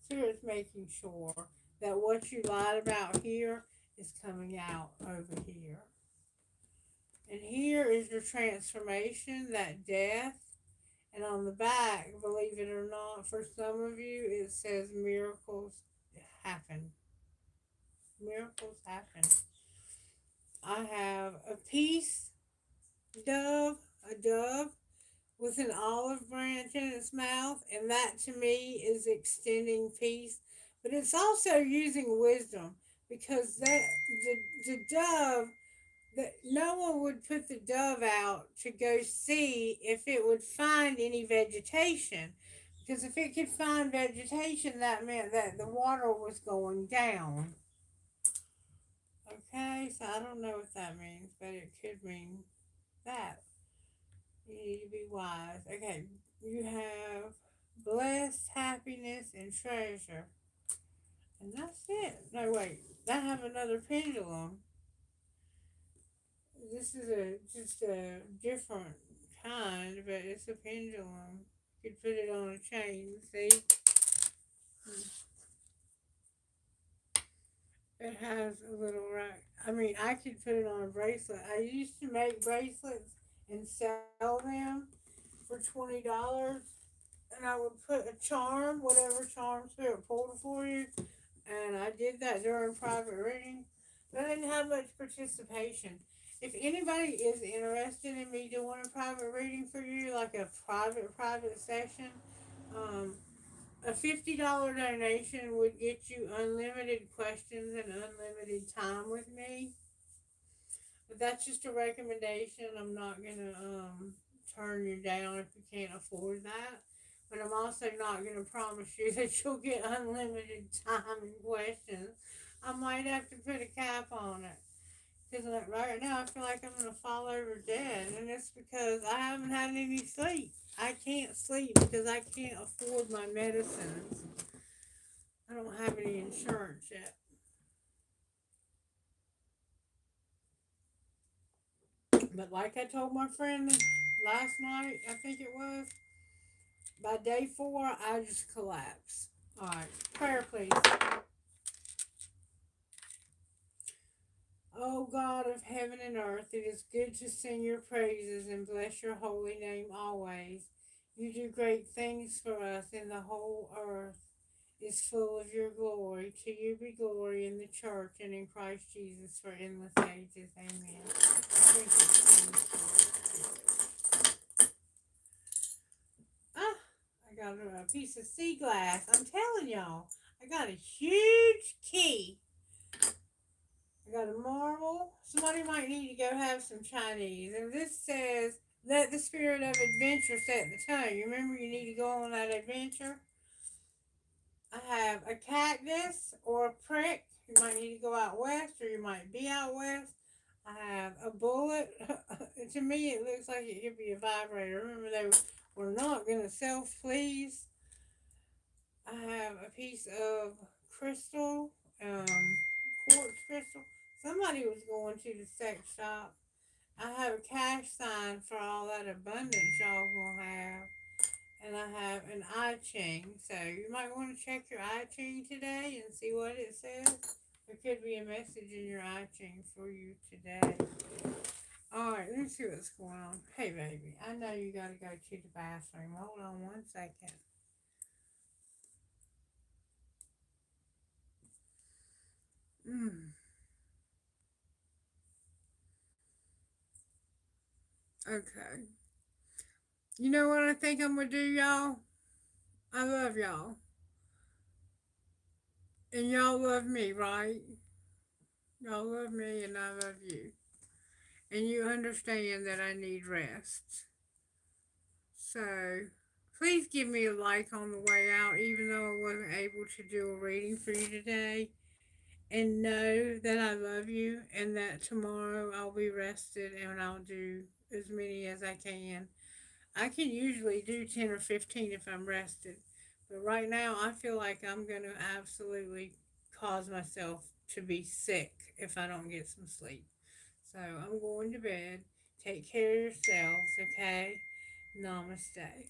Spirit's making sure that what you lied about here is coming out over here. And here is your transformation, that death. And on the back, believe it or not, for some of you, it says miracles happen. Miracles happen. I have a peace dove, a dove with an olive branch in its mouth, and that to me is extending peace. But it's also using wisdom because the dove, that no one would put the dove out to go see if it would find any vegetation. Because if it could find vegetation, that meant that the water was going down. Okay, so I don't know what that means, but it could mean that. You need to be wise. Okay, you have blessed, happiness, and treasure. And that's it. No, wait, I have another pendulum. This is just a different kind, but it's a pendulum. You could put it on a chain, see? It has a little rack. I mean, I could put it on a bracelet. I used to make bracelets and sell them for $20. And I would put a charm, whatever charm spirit pulled for you. And I did that during private reading. But I didn't have much participation. If anybody is interested in me doing a private reading for you, like a private session, a $50 donation would get you unlimited questions and unlimited time with me. But that's just a recommendation. I'm not gonna turn you down if you can't afford that. But I'm also not gonna promise you that you'll get unlimited time and questions. I might have to put a cap on it. Because right now I feel like I'm going to fall over dead. And it's because I haven't had any sleep. I can't sleep because I can't afford my medicines. I don't have any insurance yet. But like I told my friend last night, I think it was, by day 4, I just collapsed. Alright, prayer please. O God of heaven and earth, it is good to sing your praises and bless your holy name always. You do great things for us, and the whole earth is full of your glory. To you be glory in the church and in Christ Jesus for endless ages. Amen. I got a piece of sea glass. I'm telling y'all, I got a huge key. I got a marble. Somebody might need to go have some Chinese. And this says, let the spirit of adventure set the tone. You remember you need to go on that adventure? I have a cactus or a prick. You might need to go out west or you might be out west. I have a bullet. To me, it looks like it could be a vibrator. Remember, they were not going to self-please. I have a piece of crystal, quartz crystal. Somebody was going to the sex shop. I have a cash sign for all that abundance y'all will have. And I have an I Ching. So you might want to check your I Ching today and see what it says. There could be a message in your I Ching for you today. Alright, let's see what's going on. Hey baby, I know you gotta go to the bathroom. Hold on one second. Okay. You know what I think I'm gonna do, y'all? I love y'all. And y'all love me, right? Y'all love me and I love you. And you understand that I need rest. So please give me a like on the way out, even though I wasn't able to do a reading for you today. And know that I love you and that tomorrow I'll be rested and I'll do as many as I can. I can usually do 10 or 15 if I'm rested. But right now, I feel like I'm going to absolutely cause myself to be sick if I don't get some sleep. So I'm going to bed. Take care of yourselves, okay? Namaste.